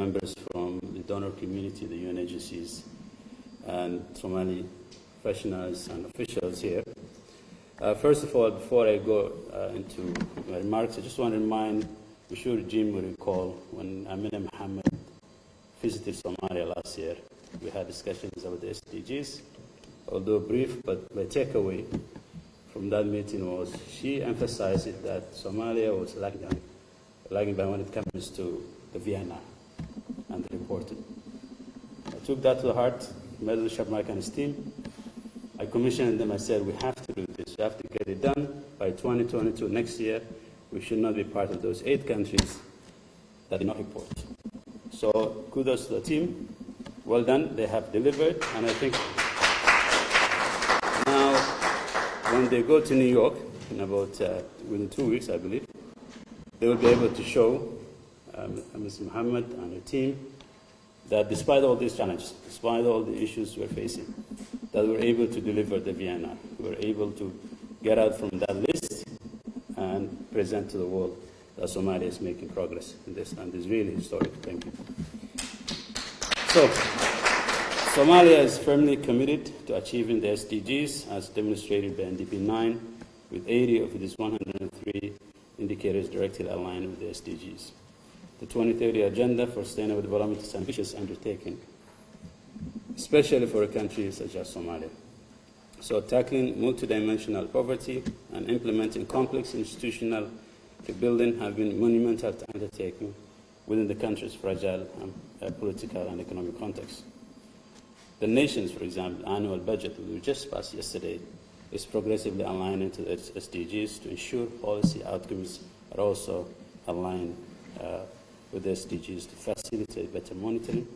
members from the donor community, the UN agencies, and Somali professionals and officials here. First of all, before I go into my remarks, I just want to remind, I'm sure Jim will recall, when Amina Mohammed visited Somalia last year, we had discussions about the SDGs, although brief, but my takeaway from that meeting was she emphasized that Somalia was lagging behind when it comes to the VNR and the reporting. I took that to the heart, met with Shabmark and his team. I commissioned them, I said, we have to do this, we have to get it done by 2022, next year. We should not be part of those 8 countries that did not report. So kudos to the team, well done, they have delivered, and I think now when they go to New York in about within 2 weeks, I believe, they will be able to show Ms. Mohammed and her team that despite all these challenges, despite all the issues we're facing, that we're able to deliver the VNR. We're able to get out from that list and present to the world that Somalia is making progress in this, and it's really historic. Thank you. So, Somalia is firmly committed to achieving the SDGs as demonstrated by NDP 9, with 80 of its 103 indicators directly aligned with the SDGs. The 2030 Agenda for Sustainable Development is an ambitious undertaking, especially for a country such as Somalia. So tackling multidimensional poverty and implementing complex institutional rebuilding have been monumental undertaking within the country's fragile political and economic context. The nation's, for example, annual budget that we just passed yesterday is progressively aligning to its SDGs to ensure policy outcomes are also aligned with the SDGs to facilitate better monitoring.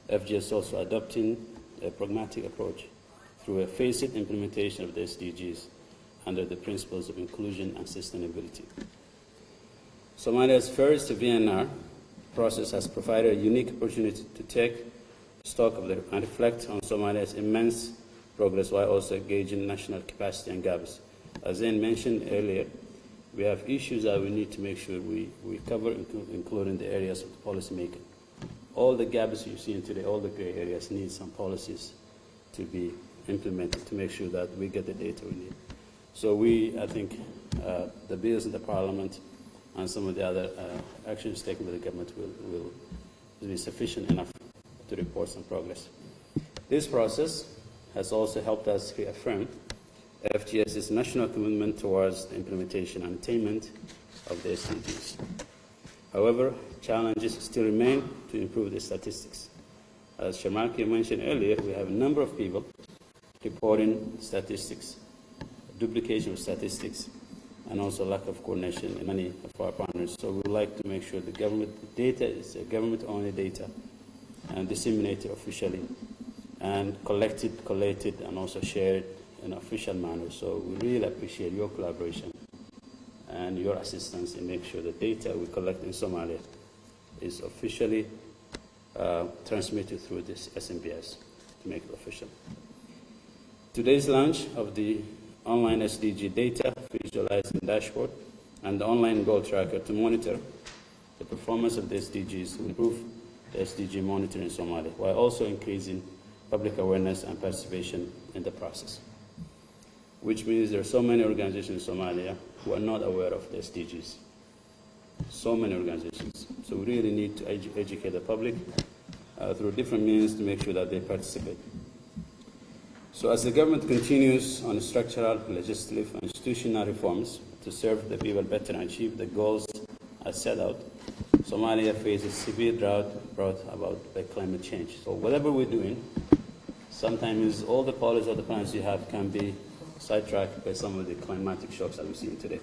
FG is also adopting a pragmatic approach through a phased implementation of the SDGs under the principles of inclusion and sustainability. Somalia's first VNR process has provided a unique opportunity to take stock of and reflect on Somalia's immense progress while also gauging national capacity and gaps. As Zain mentioned earlier, we have issues that we need to make sure we cover, including the areas of policy making. All the gaps you've seen today, all the gray areas need some policies to be implemented to make sure that we get the data we need. So I think the bills in the Parliament and some of the other actions taken by the government will be sufficient enough to report some progress. This process has also helped us reaffirm FGS's national commitment towards the implementation and attainment of the SDGs. However, challenges still remain to improve the statistics. As Shamarki mentioned earlier, we have a number of people reporting statistics, duplication of statistics, and also lack of coordination in many of our partners. So we would like to make sure the government data is government-only data and disseminated officially and collected, collated, and also shared in an official manner. So we really appreciate your collaboration and your assistance in making sure the data we collect in Somalia is officially transmitted through this SMBS to make it official. Today's launch of the online SDG data visualizing dashboard and the online goal tracker to monitor the performance of the SDGs will improve the SDG monitoring in Somalia, while also increasing public awareness and participation in the process. Which means there are so many organizations in Somalia who are not aware of the SDGs. So many organizations. So we really need to educate the public through different means to make sure that they participate. So as the government continues on structural, legislative, and institutional reforms to serve the people better and achieve the goals as set out, Somalia faces severe drought brought about by climate change. So whatever we're doing, sometimes all the policies or the plans you have can be sidetracked by some of the climatic shocks that we're seeing today.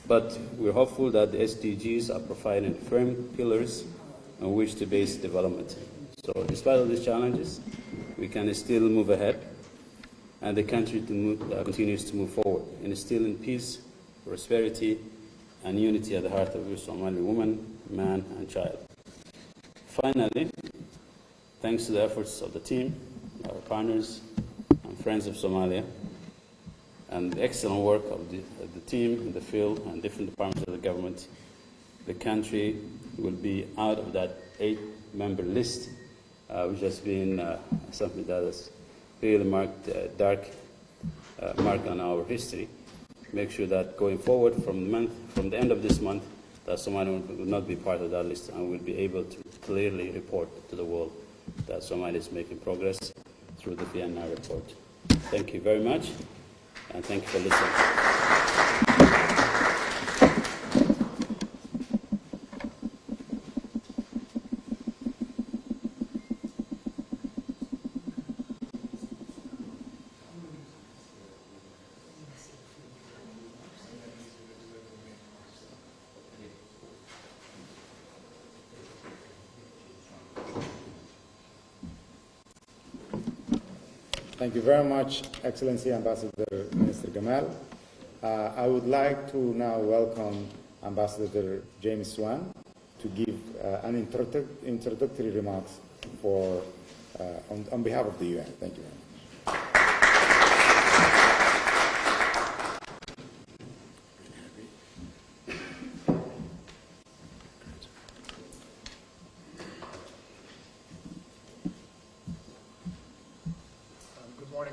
But we're hopeful that the SDGs are providing firm pillars on which to base development. So despite all these challenges, we can still move ahead, and the country continues to move forward, instilling peace, prosperity, and unity at the heart of every Somali woman, man, and child. Finally, thanks to the efforts of the team, our partners, and friends of Somalia, and the excellent work of the team in the field and different departments of the government, the country will be out of that 8-member list, which has been something that has really marked a dark mark on our history. Make sure that going forward from the end of this month, that Somalia will not be part of that list and will be able to clearly report to the world that Somalia is making progress through the VNR report. Thank you very much, and thank you for listening. Thank you very much, Excellency Ambassador Minister Gamal. I would like to now welcome Ambassador James Swan to give an introductory remarks for, on behalf of the UN. Thank you very much.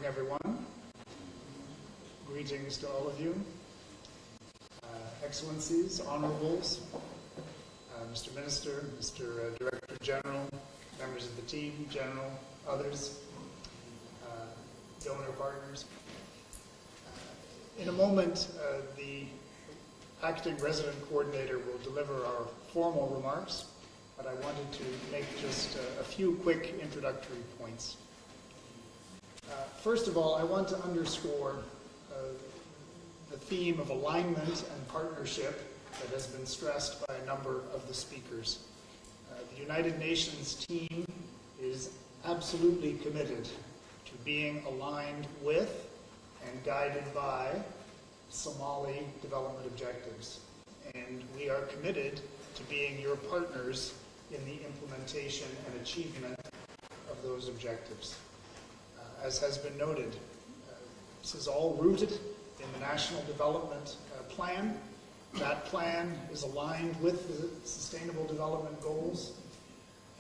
Everyone. Greetings to all of you. Excellencies, honorables, Mr. Minister, Mr. Director General, members of the team, General, others, donor partners. In a moment, the acting resident coordinator will deliver our formal remarks, but I wanted to make just a few quick introductory points. First of all, I want to underscore the theme of alignment and partnership that has been stressed by a number of the speakers. The United Nations team is absolutely committed to being aligned with and guided by Somali development objectives. And we are committed to being your partners in the implementation and achievement of those objectives. As has been noted, this is all rooted in the National Development Plan. That plan is aligned with the Sustainable Development Goals.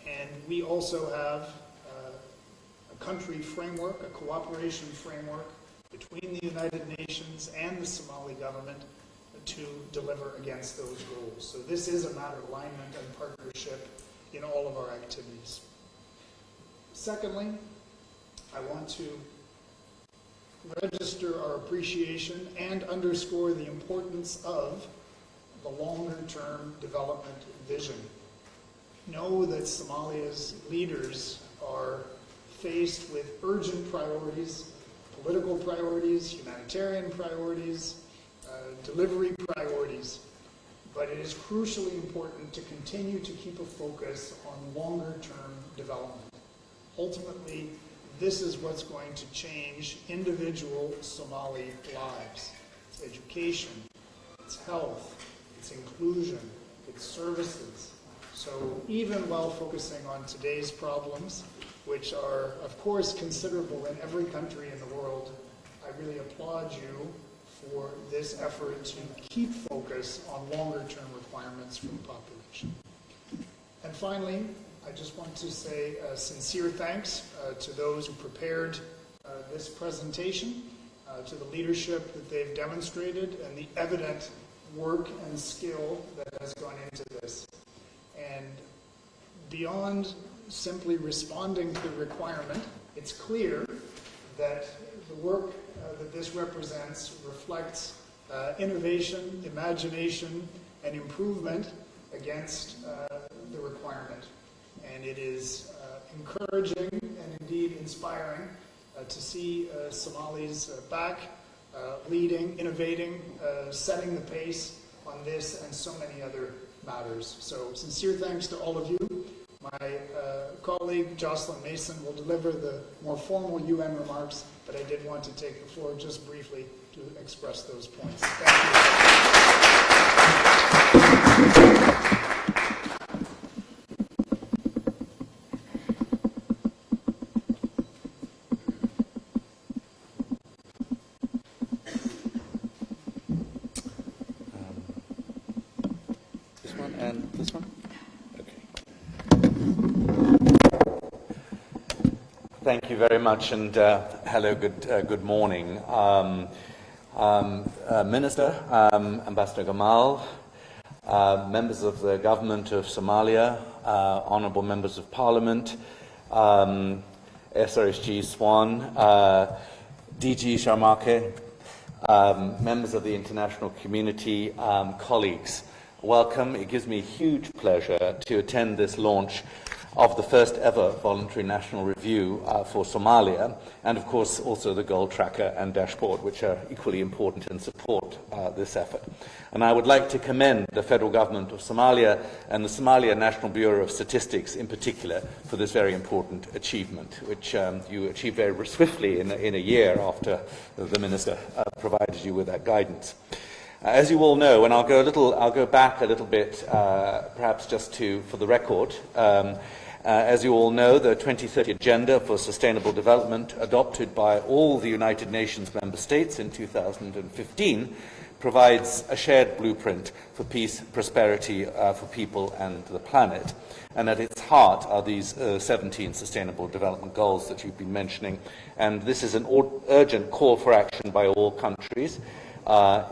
And we also have a country framework, a cooperation framework between the United Nations and the Somali government to deliver against those goals. So this is a matter of alignment and partnership in all of our activities. Secondly, I want to register our appreciation and underscore the importance of the longer-term development vision. Know that Somalia's leaders are faced with urgent priorities, political priorities, humanitarian priorities, delivery priorities. But it is crucially important to continue to keep a focus on longer-term development. Ultimately, this is what's going to change individual Somali lives. It's education, it's health, it's inclusion, it's services. So even while focusing on today's problems, which are, of course, considerable in every country in the world, I really applaud you for this effort to keep focus on longer-term requirements for the population. And finally, I just want to say sincere thanks to those who prepared this presentation, to the leadership that they've demonstrated, and the evident work and skill that has gone into this. And beyond simply responding to the requirement, it's clear that the work that this represents reflects innovation, imagination, and improvement against the requirement. And it is encouraging and indeed inspiring to see Somalis back leading, innovating, setting the pace on this and so many other matters. So sincere thanks to all of you. My colleague Jocelyn Mason will deliver the more formal UN remarks, but I did want to take the floor just briefly to express those points. Thank you. This one and this one? Thank you very much, and hello, good morning. Minister, Ambassador Gamal, members of the government of Somalia, honourable members of parliament, SRSG Swan, DG Sharmake, members of the international community, colleagues. Welcome. It gives me huge pleasure to attend this launch of the first ever voluntary national review for Somalia, and of course also the goal tracker and dashboard, which are equally important and support this effort. And I would like to commend the federal government of Somalia and the Somalia National Bureau of Statistics in particular for this very important achievement, which you achieved very swiftly in a year after the minister provided you with that guidance. As you all know, and I'll go back a little bit, perhaps just for the record. As you all know, the 2030 Agenda for Sustainable Development, adopted by all the United Nations member states in 2015, provides a shared blueprint for peace, prosperity for people and the planet. And at its heart are these 17 Sustainable Development Goals that you've been mentioning. And this is an urgent call for action by all countries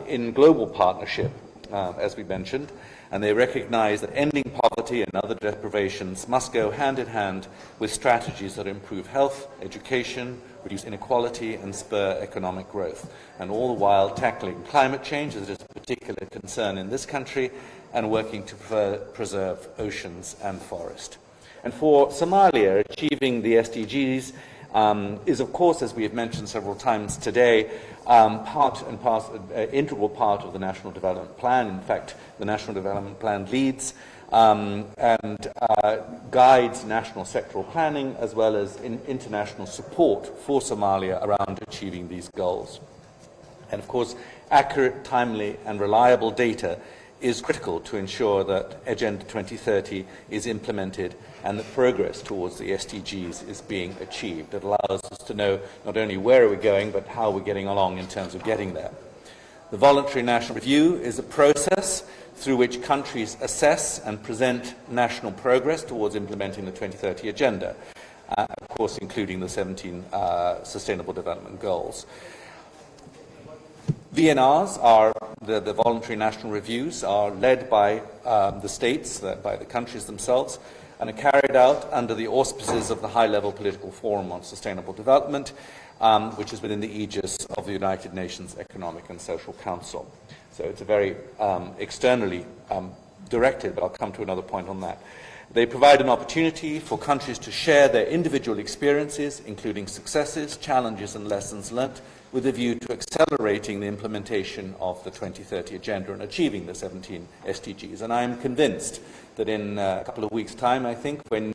in global partnership, as we mentioned. And they recognize that ending poverty and other deprivations must go hand in hand with strategies that improve health, education, reduce inequality, and spur economic growth. And all the while tackling climate change, as is a particular concern in this country, and working to preserve oceans and forest. And for Somalia, achieving the SDGs is, of course, as we have mentioned several times today, integral part of the National Development Plan. In fact, the National Development Plan leads and guides national sectoral planning as well as international support for Somalia around achieving these goals. And of course, accurate, timely and reliable data is critical to ensure that Agenda 2030 is implemented and that progress towards the SDGs is being achieved. It allows us to know not only where we're going, but how we're getting along in terms of getting there. The voluntary national review is a process through which countries assess and present national progress towards implementing the 2030 Agenda, of course including the 17 Sustainable Development Goals. VNRs are the voluntary national reviews are led by the states, by the countries themselves, and are carried out under the auspices of the High-Level Political Forum on Sustainable Development, which is within the aegis of the United Nations Economic and Social Council. So it's a very externally directed, but I'll come to another point on that. They provide an opportunity for countries to share their individual experiences, including successes, challenges and lessons learnt, with a view to accelerating the implementation of the 2030 Agenda and achieving the 17 SDGs. And I am convinced that in a couple of weeks' time, I think, when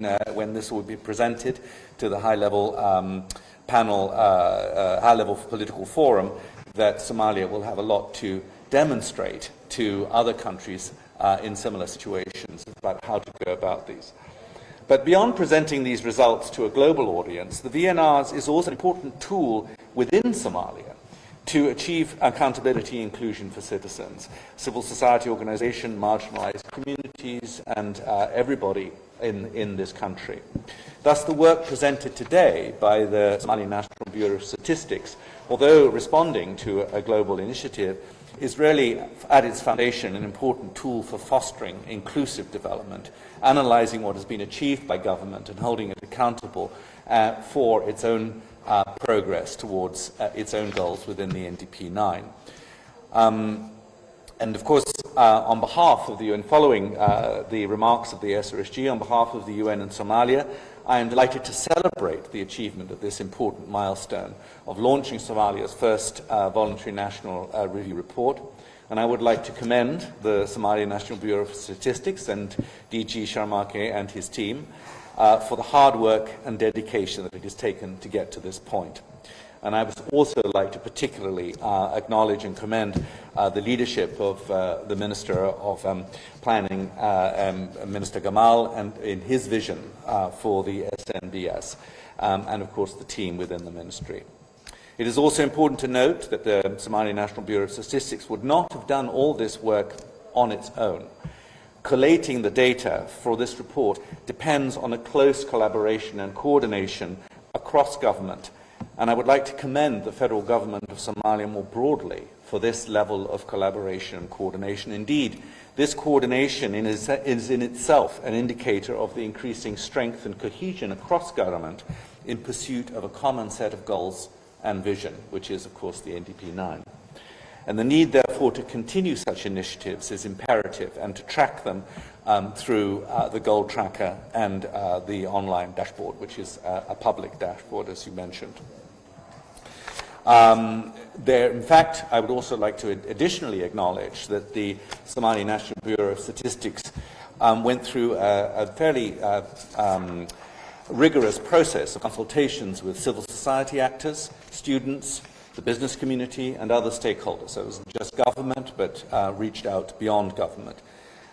this will be presented to the high-level panel, high-level political forum, that Somalia will have a lot to demonstrate to other countries in similar situations about how to go about these. But beyond presenting these results to a global audience, the VNRs is also an important tool within Somalia to achieve accountability and inclusion for citizens, civil society organizations, marginalized communities, and everybody in this country. Thus, the work presented today by the Somali National Bureau of Statistics, although responding to a global initiative, is really at its foundation an important tool for fostering inclusive development, analysing what has been achieved by government and holding it accountable for its own progress towards its own goals within the NDP 9. And of course, on behalf of the UN, following the remarks of the SRSG, on behalf of the UN and Somalia, I am delighted to celebrate the achievement of this important milestone of launching Somalia's first voluntary national review report. And I would like to commend the Somalia National Bureau of Statistics and DG Sharmake and his team for the hard work and dedication that it has taken to get to this point. And I would also like to particularly acknowledge and commend the leadership of the Minister of Planning, Minister Gamal, and in his vision for the SNBS, and of course the team within the ministry. It is also important to note that the Somali National Bureau of Statistics would not have done all this work on its own. Collating the data for this report depends on a close collaboration and coordination across government. And I would like to commend the federal government of Somalia more broadly for this level of collaboration and coordination. Indeed, this coordination is in itself an indicator of the increasing strength and cohesion across government in pursuit of a common set of goals and vision, which is, of course, the NDP 9. And the need, therefore, to continue such initiatives is imperative, and to track them through the goal tracker and the online dashboard, which is a public dashboard, as you mentioned. In fact, I would also like to additionally acknowledge that the Somali National Bureau of Statistics went through a fairly rigorous process of consultations with civil society actors, students, the business community, and other stakeholders. So it wasn't just government, but reached out beyond government.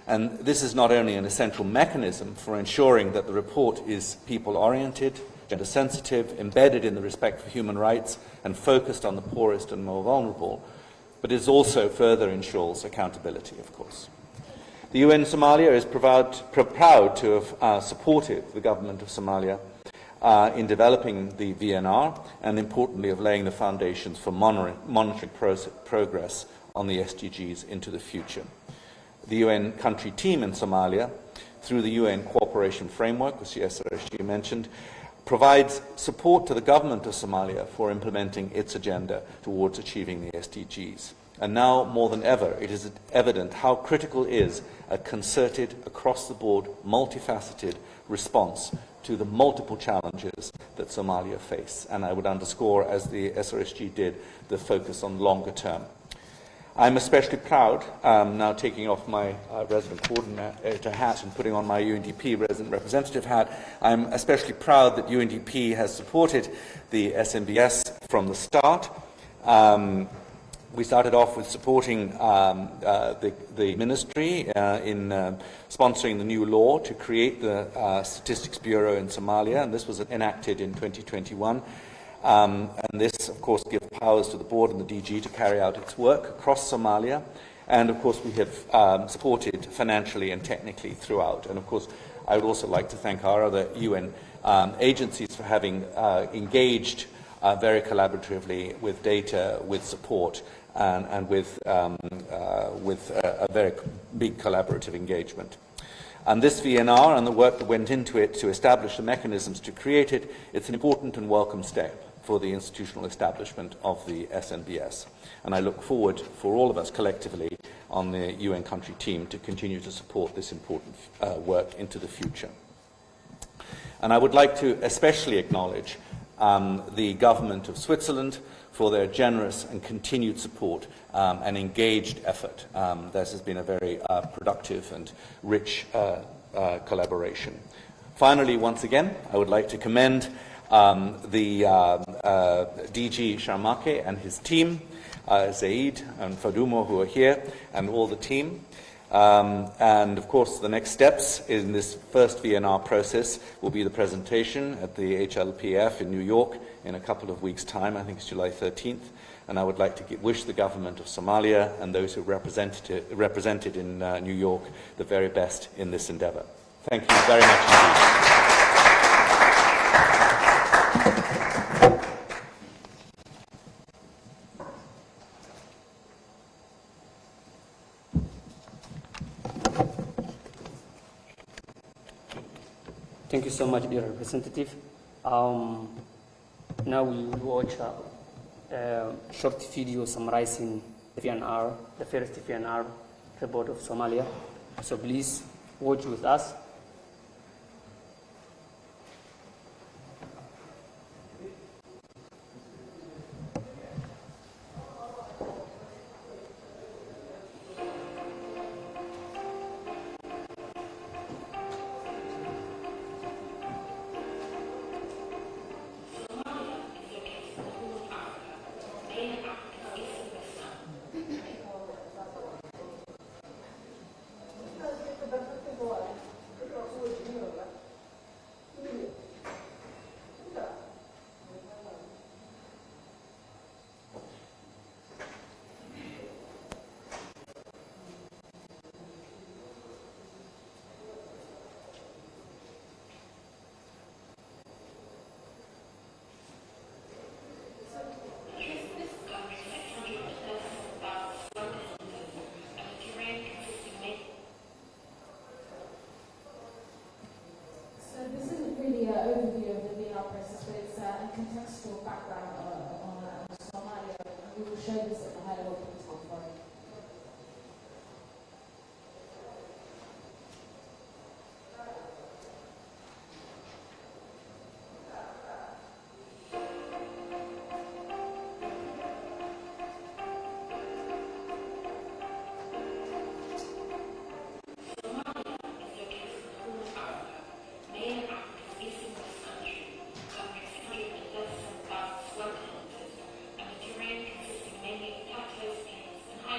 And this is not only an essential mechanism for ensuring that the report is people-oriented, gender-sensitive, embedded in the respect for human rights, and focused on the poorest and more vulnerable, but it also further ensures accountability, of course. The UN Somalia is proud to have supported the government of Somalia in developing the VNR, and importantly of laying the foundations for monitoring progress on the SDGs into the future. The UN country team in Somalia, through the UN cooperation framework, which the SRSG mentioned, provides support to the government of Somalia for implementing its agenda towards achieving the SDGs. And now, more than ever, it is evident how critical is a concerted, across-the-board, multifaceted response to the multiple challenges that Somalia face. And I would underscore, as the SRSG did, the focus on longer term. I'm especially proud, now taking off my resident coordinator hat and putting on my UNDP resident representative hat, I'm especially proud that UNDP has supported the SNBS from the start. We started off with supporting the ministry in sponsoring the new law to create the Statistics Bureau in Somalia, and this was enacted in 2021. And this, of course, gives powers to the board and the DG to carry out its work across Somalia. And, of course, we have supported financially and technically throughout. And, of course, I would also like to thank our other UN agencies for having engaged very collaboratively with data, with support, and with a very big collaborative engagement. And this VNR and the work that went into it to establish the mechanisms to create it, it's an important and welcome step for the institutional establishment of the SNBS. And I look forward for all of us collectively on the UN country team to continue to support this important work into the future. And I would like to especially acknowledge the government of Switzerland for their generous and continued support and engaged effort. This has been a very productive and rich collaboration. Finally, once again, I would like to commend the DG Sharmake and his team, Zaid and Fadumo, who are here, and all the team. And of course, the next steps in this first VNR process will be the presentation at the HLPF in New York in a couple of weeks' time. I think it's July 13th. And I would like to wish the government of Somalia and those who represented in New York the very best in this endeavor. Thank you very much indeed. Thank you so much, dear representative. Now we will watch a short video summarizing the VNR, the first VNR report of Somalia. So please watch with us. Overview of the VNR process, but it's a contextual background on Somalia. We will show this at the high level political forum. Consisting mainly of plateau plains and high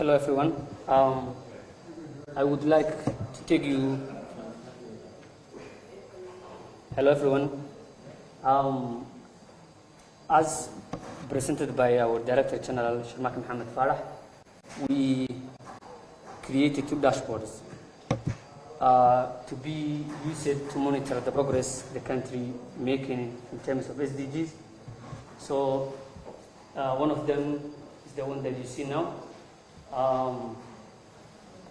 Hello, everyone. I would like to take you. Hello, everyone. As presented by our Director General, Sharmak Mohammed Farah, we created 2 dashboards to be used to monitor the progress the country making in terms of SDGs. So one of them is the one that you see now.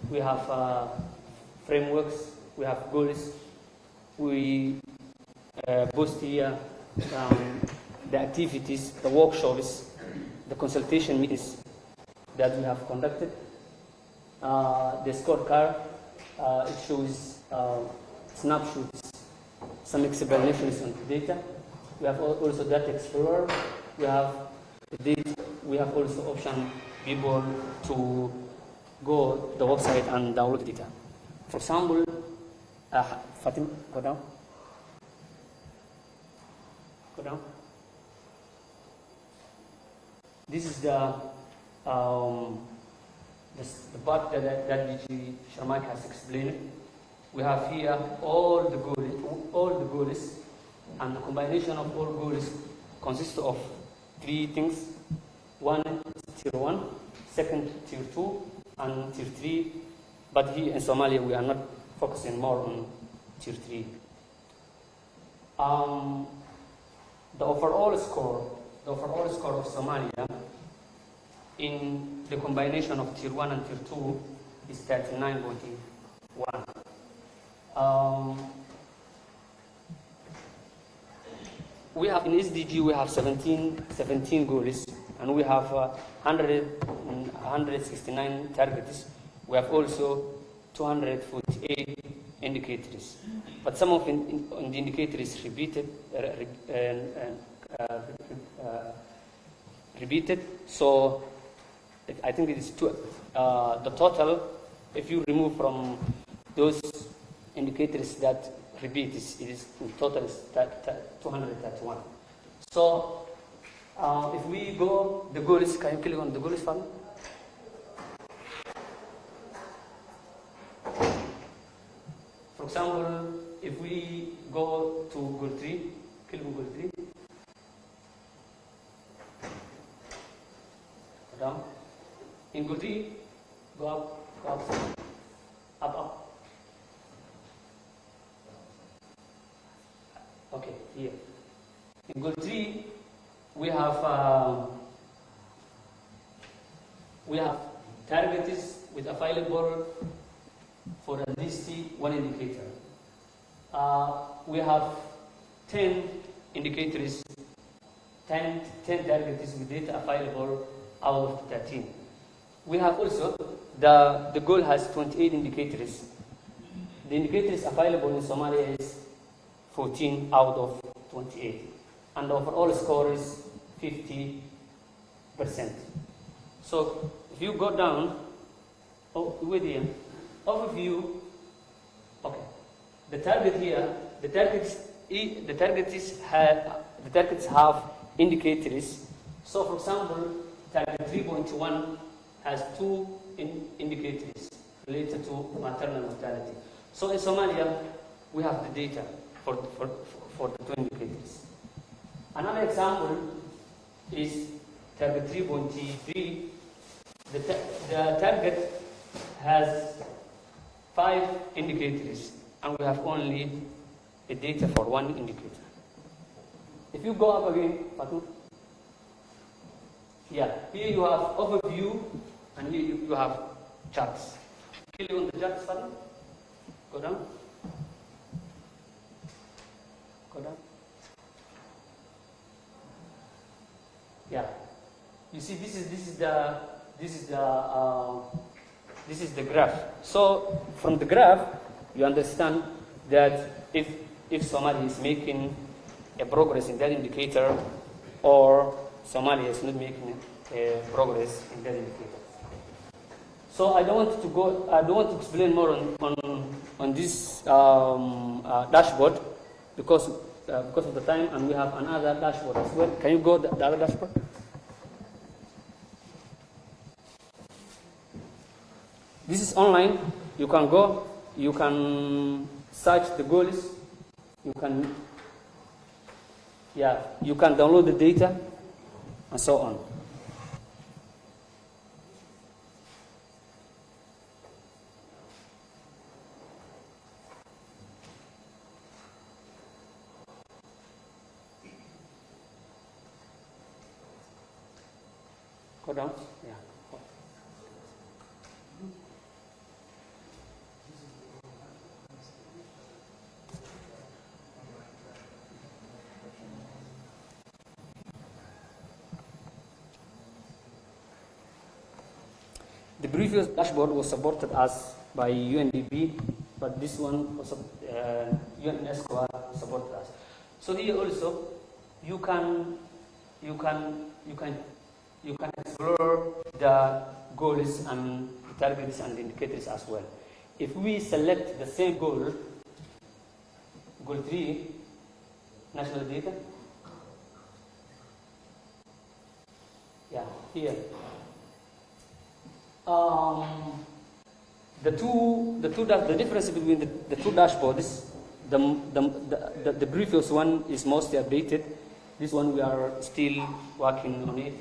We have frameworks, we have goals, we post here the activities, the workshops, the consultation meetings that we have conducted. The scorecard, it shows snapshots, some explanations on the data. We have also Data Explorer. We have data. We have also option people to go to the website and download the data. For example, Fatima, go down. Go down. This is the part that DG Sharmak has explained. We have here all the goals, and the combination of all goals consists of 3 things. One is tier 1, second tier 2, and tier 3. But here in Somalia, we are not focusing more on tier 3. The overall score of Somalia in the combination of tier 1 and tier 2 is 39.1. We have in SDG we have 17 goals, and we have 169 targets. We have also 248 indicators, but some of the indicators repeated. So I think it is the total. If you remove from those indicators that repeat, it is in total is 231. So if we go the goals, can you click on the goals fund? For example, if we go to goal 3, click on goal 3. Go down. In goal 3, go up, up. Okay, here. In goal 3, we have targets with available for at least 1 indicator. We have 10 indicators, 10 targets with data available out of 13. We have also, the goal has 28 indicators. The indicators available in Somalia is 14 out of 28. And the overall score is 50%. So if you go down, overview, okay. The target here, the targets have indicators. So for example, target 3.1 has 2 indicators related to maternal mortality. So in Somalia, we have the data for the 2 indicators. Another example is target 3.3. The target has 5 indicators, and we have only the data for 1 indicator. If you go up again, yeah, here you have overview, and here you have charts. Click on the charts button. Go down. Go down. Yeah. You see, this is the graph. So from the graph, you understand that if Somalia is making a progress in that indicator, or Somalia is not making a progress in that indicator. So I don't want to explain more on this dashboard because of the time, and we have another dashboard as well. Can you go the other dashboard? This is online. You can go, you can search the goals, you can download the data, and so on. Go down. Yeah. The previous dashboard was supported us by UNDP, but this one was UNESCO supported us. So here also you can explore the goals and targets and indicators as well. If we select the same goal, goal 3, national data, here. The difference between the two dashboards, the previous one is mostly updated. This one we are still working on it.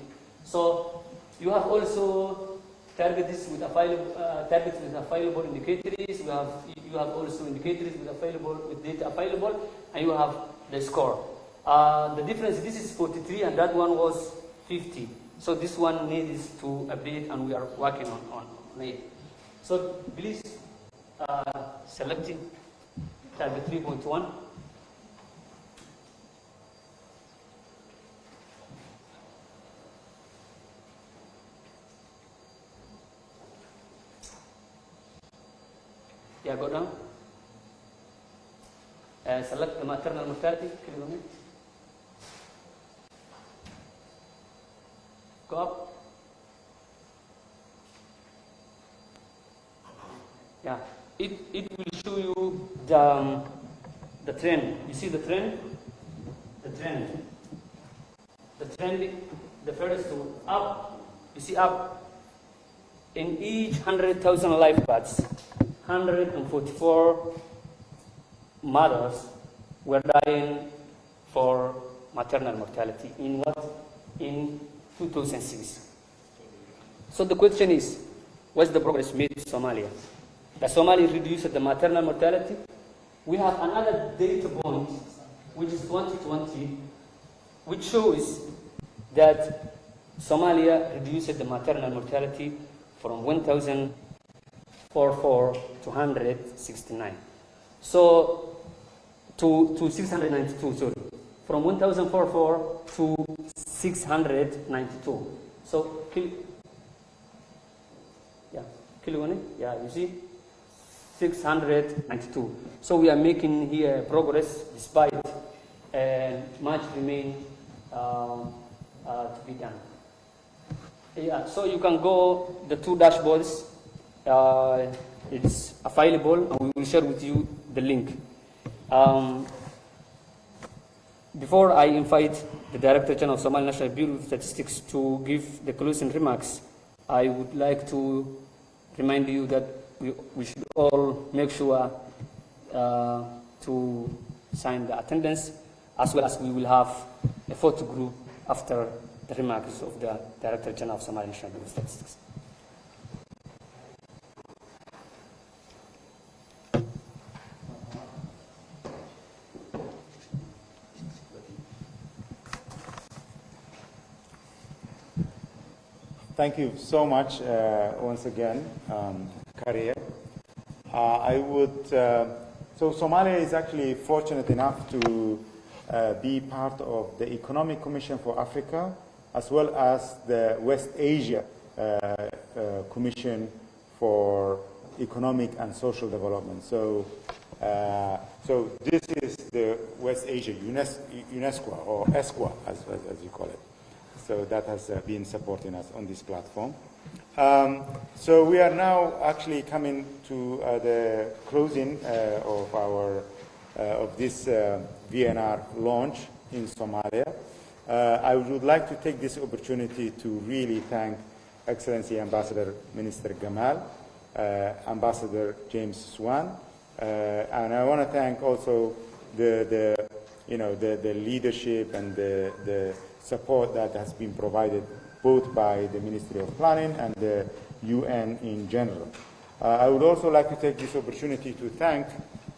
So you have also targets with available indicators. You have also indicators with data available, and you have the score. The difference, this is 43 and that one was 50. So this one needs to update and we are working on it. So please select target 3.1. Yeah, go down. Select the maternal mortality. Click on it. Go up. Yeah, it will show you the trend. You see the trend? The trend, the first to up. You see up. In each 100,000 life births, 144 mothers were dying for maternal mortality. In what? In 2006. So the question is, what's the progress made in Somalia? The Somalia reduced the maternal mortality. We have another data point, which is 2020, which shows that Somalia reduced the maternal mortality from 1,044 to 169. So to 692, sorry. From 1,044 to 692. So, you see, 692. So we are making here progress despite much remain to be done. Yeah, so you can go the two dashboards. It's available, and we will share with you the link. Before I invite the Director General of Somali National Bureau of Statistics to give the closing remarks, I would like to remind you that we should all make sure to sign the attendance, as well as we will have a photo group after the remarks of the Director General of Somali National Bureau of Statistics. Thank you so much once again, Karia. So Somalia is actually fortunate enough to be part of the Economic Commission for Africa, as well as the West Asia Commission for Economic and Social Development. So this is the West Asia UNESCO, or ESQA, as you call it. So that has been supporting us on this platform. So we are now actually coming to the closing of this VNR launch in Somalia. I would like to take this opportunity to really thank Excellency Ambassador Minister Gamal Ambassador James Swan. And I want to thank also the leadership and the support that has been provided both by the Ministry of Planning and the UN in general. I would also like to take this opportunity to thank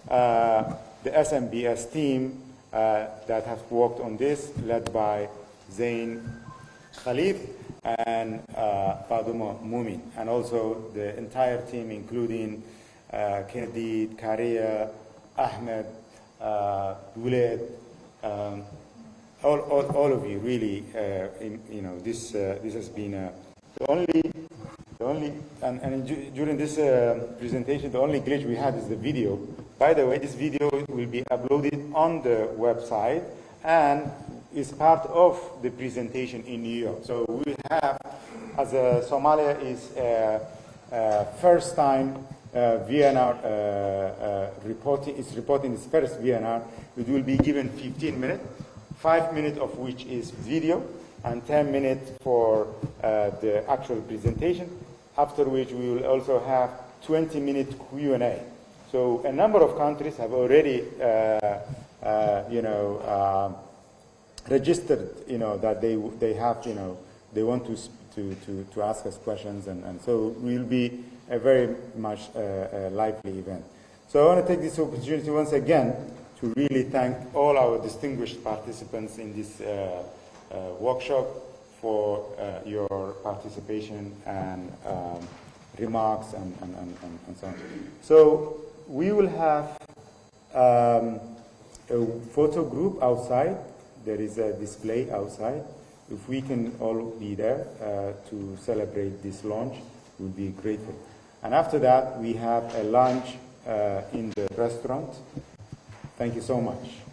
the SMBS team that has worked on this, led by Zain Khalif and Faduma Mumin, and also the entire team, including Khadid, Karia, Ahmed, Wuled, all of you. Really, this has been during this presentation, the only glitch we had is the video. By the way, this video will be uploaded on the website and is part of the presentation in New York. So we have, as Somalia is first time VNR reporting its first VNR, it will be given 15 minutes, 5 minutes of which is video, and 10 minutes for the actual presentation, after which we will also have 20-minute Q&A. So a number of countries have already, registered, that they have, they want to ask us questions, and so it will be a very much lively event. So I want to take this opportunity once again to really thank all our distinguished participants in this workshop for your participation and remarks and so on. So we will have a photo group outside. There is a display outside. If we can all be there to celebrate this launch, we'll be grateful. And after that, we have a lunch in the restaurant. Thank you so much.